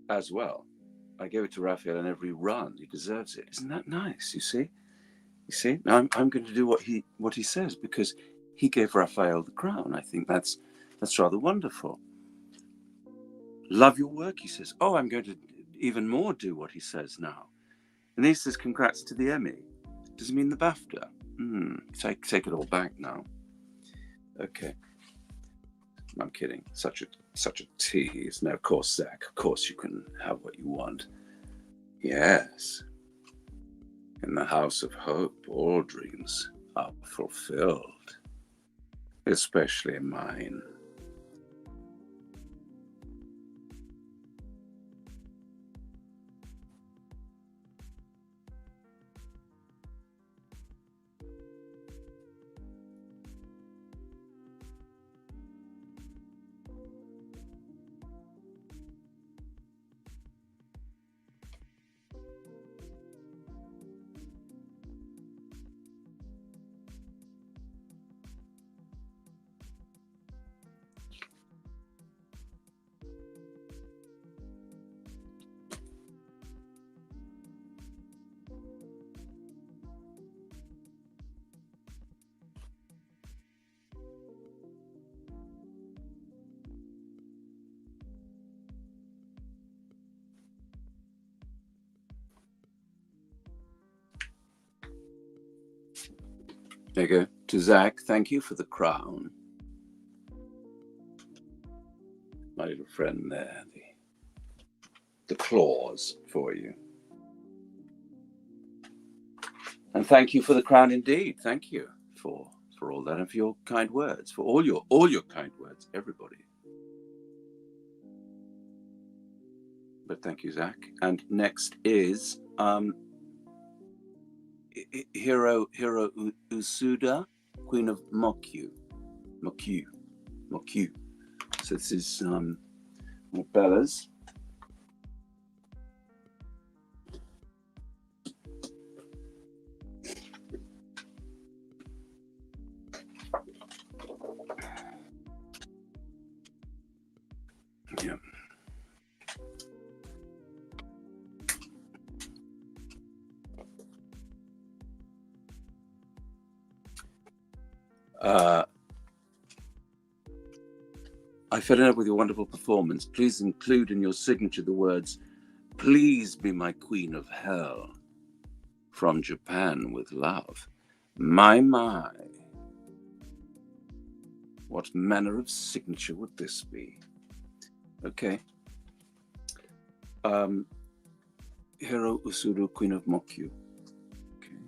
as well. I gave it to Raphael in every run. He deserves it. Isn't that nice? You see? You see? Now I'm going to do what he says, because he gave Raphael the crown. I think that's rather wonderful. Love your work, he says. Oh, I'm going to even more do what he says now. And he says, congrats to the Emmy. Does it mean the BAFTA? Take it all back now. Okay. I'm kidding. Such a tease. No, of course, Zach. Of course you can have what you want. Yes. In the house of hope, all dreams are fulfilled. Especially mine. There you go. To Zach, thank you for the crown. My little friend there, the claws for you. And thank you for the crown indeed. Thank you for all that and for your kind words, for all your kind words, everybody. But thank you, Zach. And next is Hiro Usuda, Queen of Mokyu. So this is Bella's. Yeah. I fell in love with your wonderful performance. Please include in your signature the words, "Please be my queen of hell. From Japan with love." My. What manner of signature would this be? Okay. Hiro Usuda, Queen of Mokyu. Okay.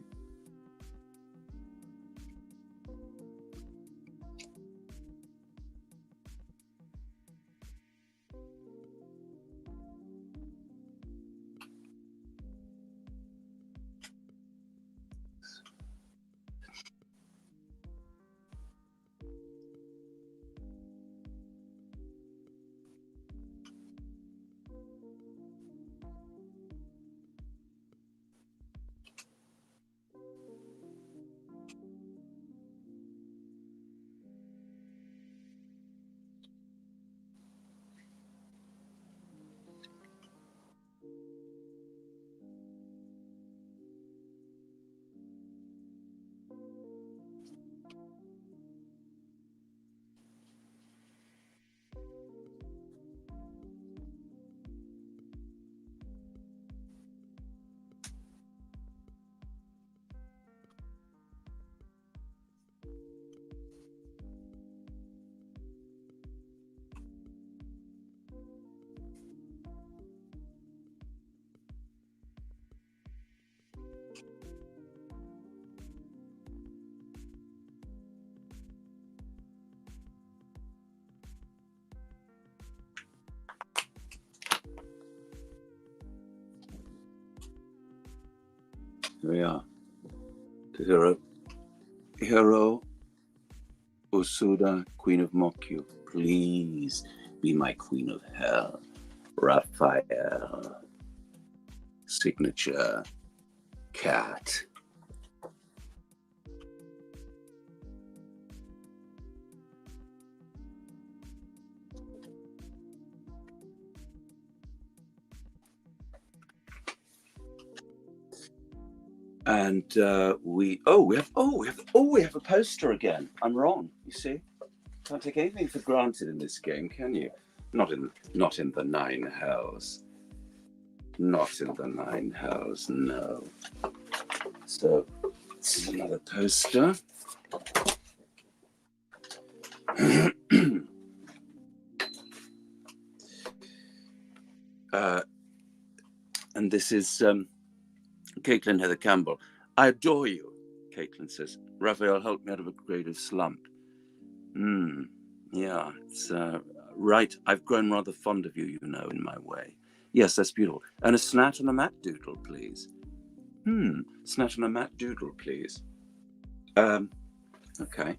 Here we are. To Hiro Usuda, Queen of Mokyu. Please be my queen of hell. Raphael. Signature. Cat. And we have a poster again. I'm wrong, you see. Can't take anything for granted in this game, can you? Not in the nine hells. Not in the nine hells, no. So this is another poster. And this is Caitlin Heather Campbell. I adore you, Caitlin says. Raphael helped me out of a creative slump. Yeah, it's right. I've grown rather fond of you, you know, in my way. Yes, that's beautiful. And a snat and a mat doodle, please. Snat and a mat doodle, please. Okay.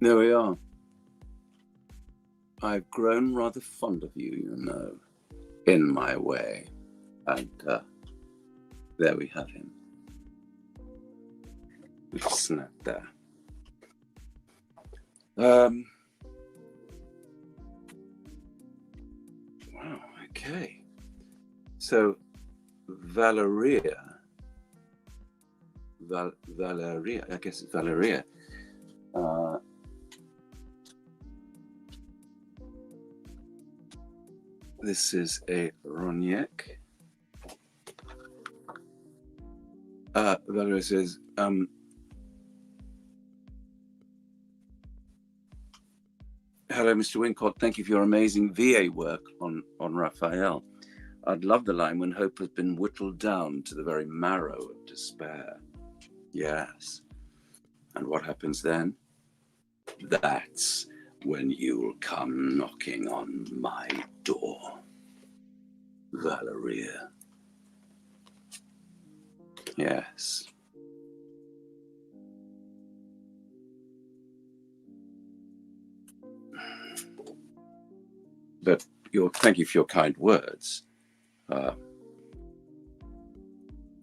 There we are. I've grown rather fond of you, you know, in my way. And there we have him. Little snap there. Wow, okay. So Valeria, I guess it's Valeria. This is a Roniec. Valeria says, hello, Mr. Wincott. Thank you for your amazing VA work on Raphael. I'd love the line when hope has been whittled down to the very marrow of despair. Yes. And what happens then? That's when you'll come knocking on my door, Valeria. Yes. But thank you for your kind words.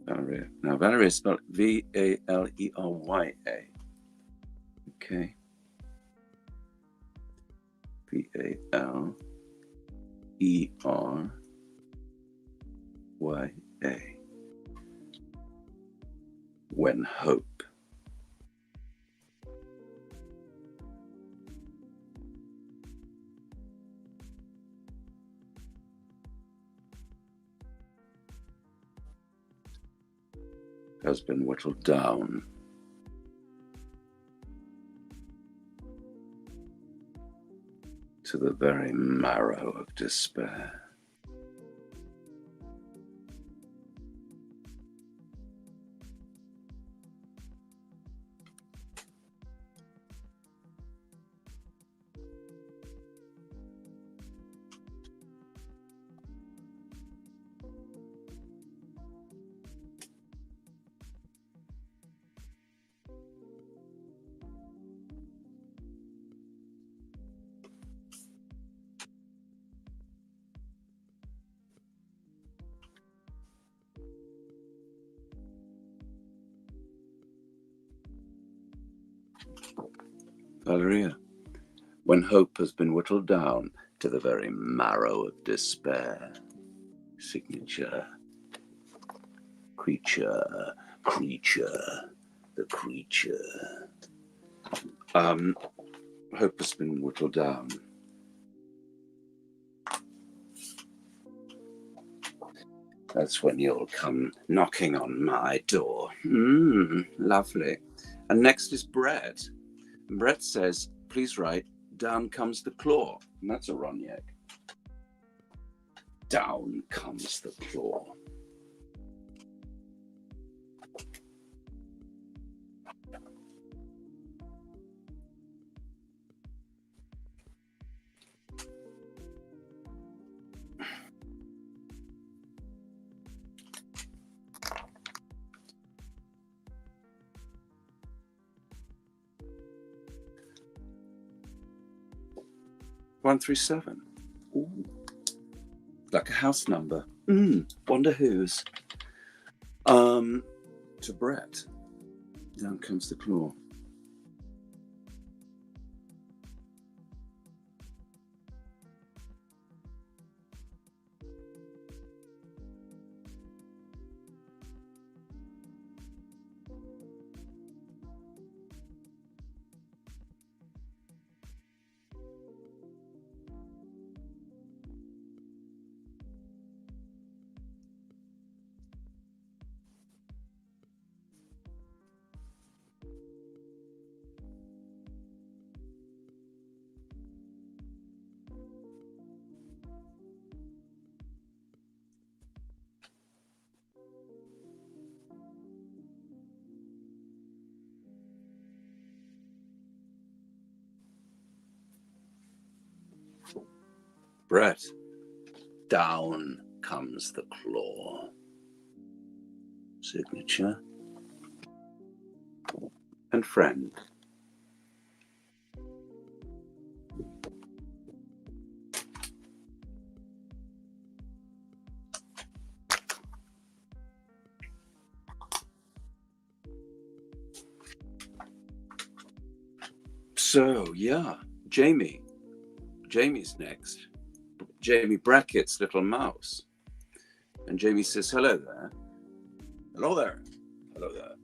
Valeria. Now, Valeria is spelled V-A-L-E-R-Y-A. Okay. V-A-L-E-R-Y-A. When hope. Has been whittled down to the very marrow of despair. Valeria. When hope has been whittled down to the very marrow of despair. Signature. Creature. The creature. Hope has been whittled down. That's when you'll come knocking on my door. Lovely. And next is Brett. Brett says, please write, down comes the claw. And that's a Roniec. Down comes the claw. One 137. Ooh. Like a house number. Wonder whose. To Brett. Down comes the claw. Brett, down comes the claw. Signature. And friend. So, yeah, Jamie. Jamie's next. Jamie Brackett's little mouse. And Jamie says, hello there. Hello there. Hello there.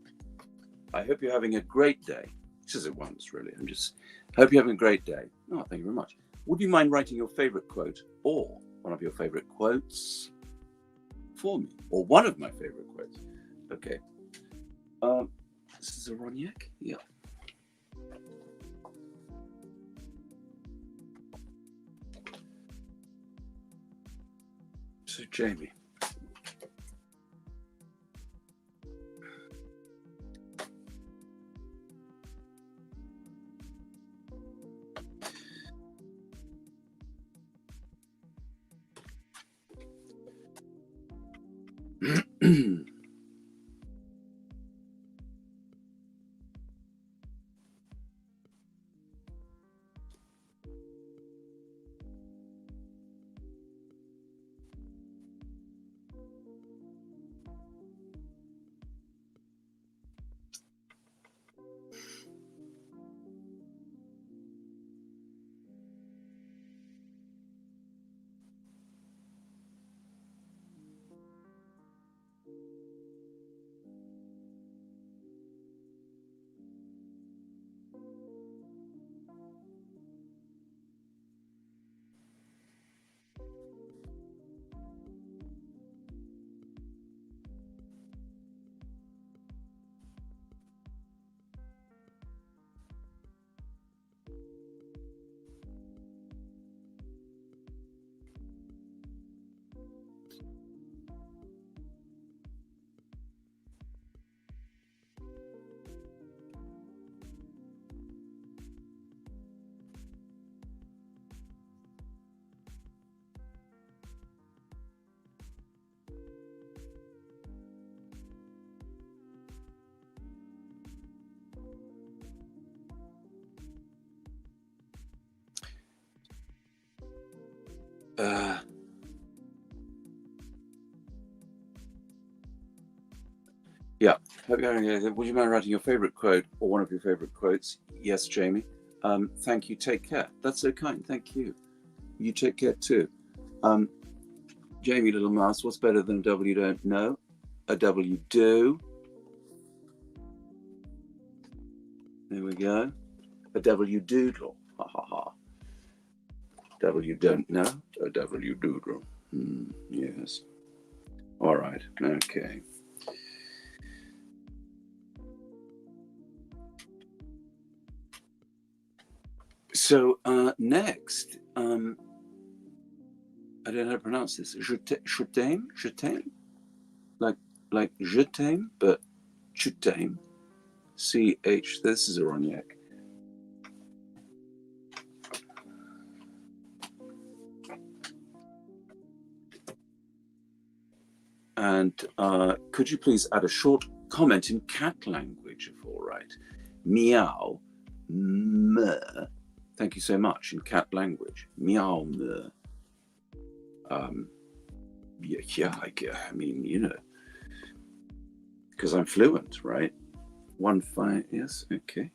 I hope you're having a great day. He says it once, really. I hope you're having a great day. Oh, thank you very much. Would you mind writing your favorite quote or one of your favorite quotes for me? Or one of my favorite quotes? Okay. This is a Roniec? Yeah. So, Jamie. Yeah. Would you mind writing your favorite quote or one of your favorite quotes? Yes, Jamie. Thank you. Take care. That's so kind. Thank you. You take care too. Jamie Little Mouse, what's better than a W don't know? A W do. There we go. A W doodle. Ha ha ha. W don't know. A W doodle. Yes. All right. Okay. So next, I don't know how to pronounce this. Je t'aime, like je t'aime, but tu t'aime. CH. This is Ironiac. And could you please add a short comment in cat language, if all right? Meow, me. Thank you so much in cat language. Meow, me. Yeah, I mean, you know, because I'm fluent, right? 1-5, yes, okay.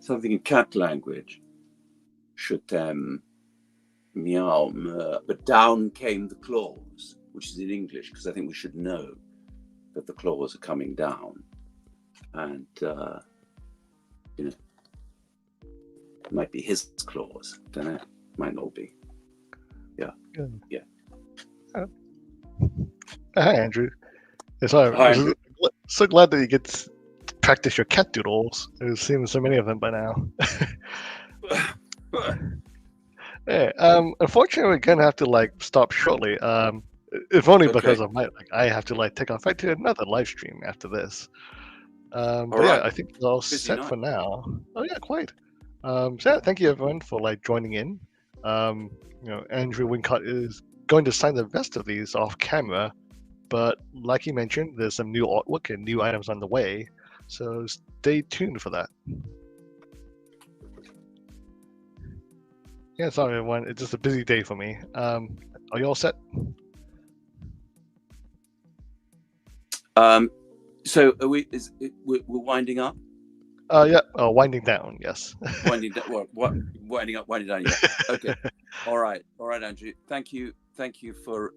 Something in cat language. Je t'aime, meow, me. But down came the claws, which is in English, because I think we should know that the claws are coming down. And, you know, it might be his claws. Don't know. Might not be. Yeah. Good. Yeah. Hi, Andrew. Sorry, Hi, I'm Andrew. so glad that you get to practice your cat doodles. There's seen so many of them by now. Yeah, unfortunately, we're gonna have to like stop shortly. If only because of I have to like take off right to another live stream after this. But right. yeah, I think it's all set night. for now. Oh yeah, quite. So yeah, thank you everyone for like joining in. You know, Andrew Wincott is going to sign the rest of these off camera, but like he mentioned, there's some new artwork and new items on the way, so stay tuned for that. Yeah, sorry everyone, it's just a busy day for me. Are you all set? So are we? We're winding up? Yeah, winding down. Yes. Winding down. What? Winding up. Winding down. Yeah. Okay. All right, Andrew. Thank you for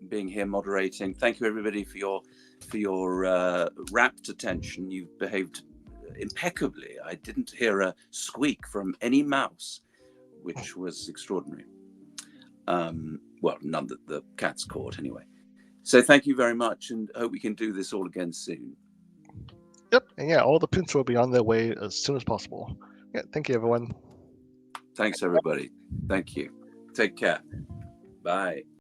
being here, moderating. Thank you everybody for your rapt attention. You've behaved impeccably. I didn't hear a squeak from any mouse, which was extraordinary. Well, none that the cats caught anyway. So thank you very much, and hope we can do this all again soon. Yep, and yeah, all the pins will be on their way as soon as possible. Yeah, thank you, everyone. Thanks, everybody. Thank you. Take care. Bye.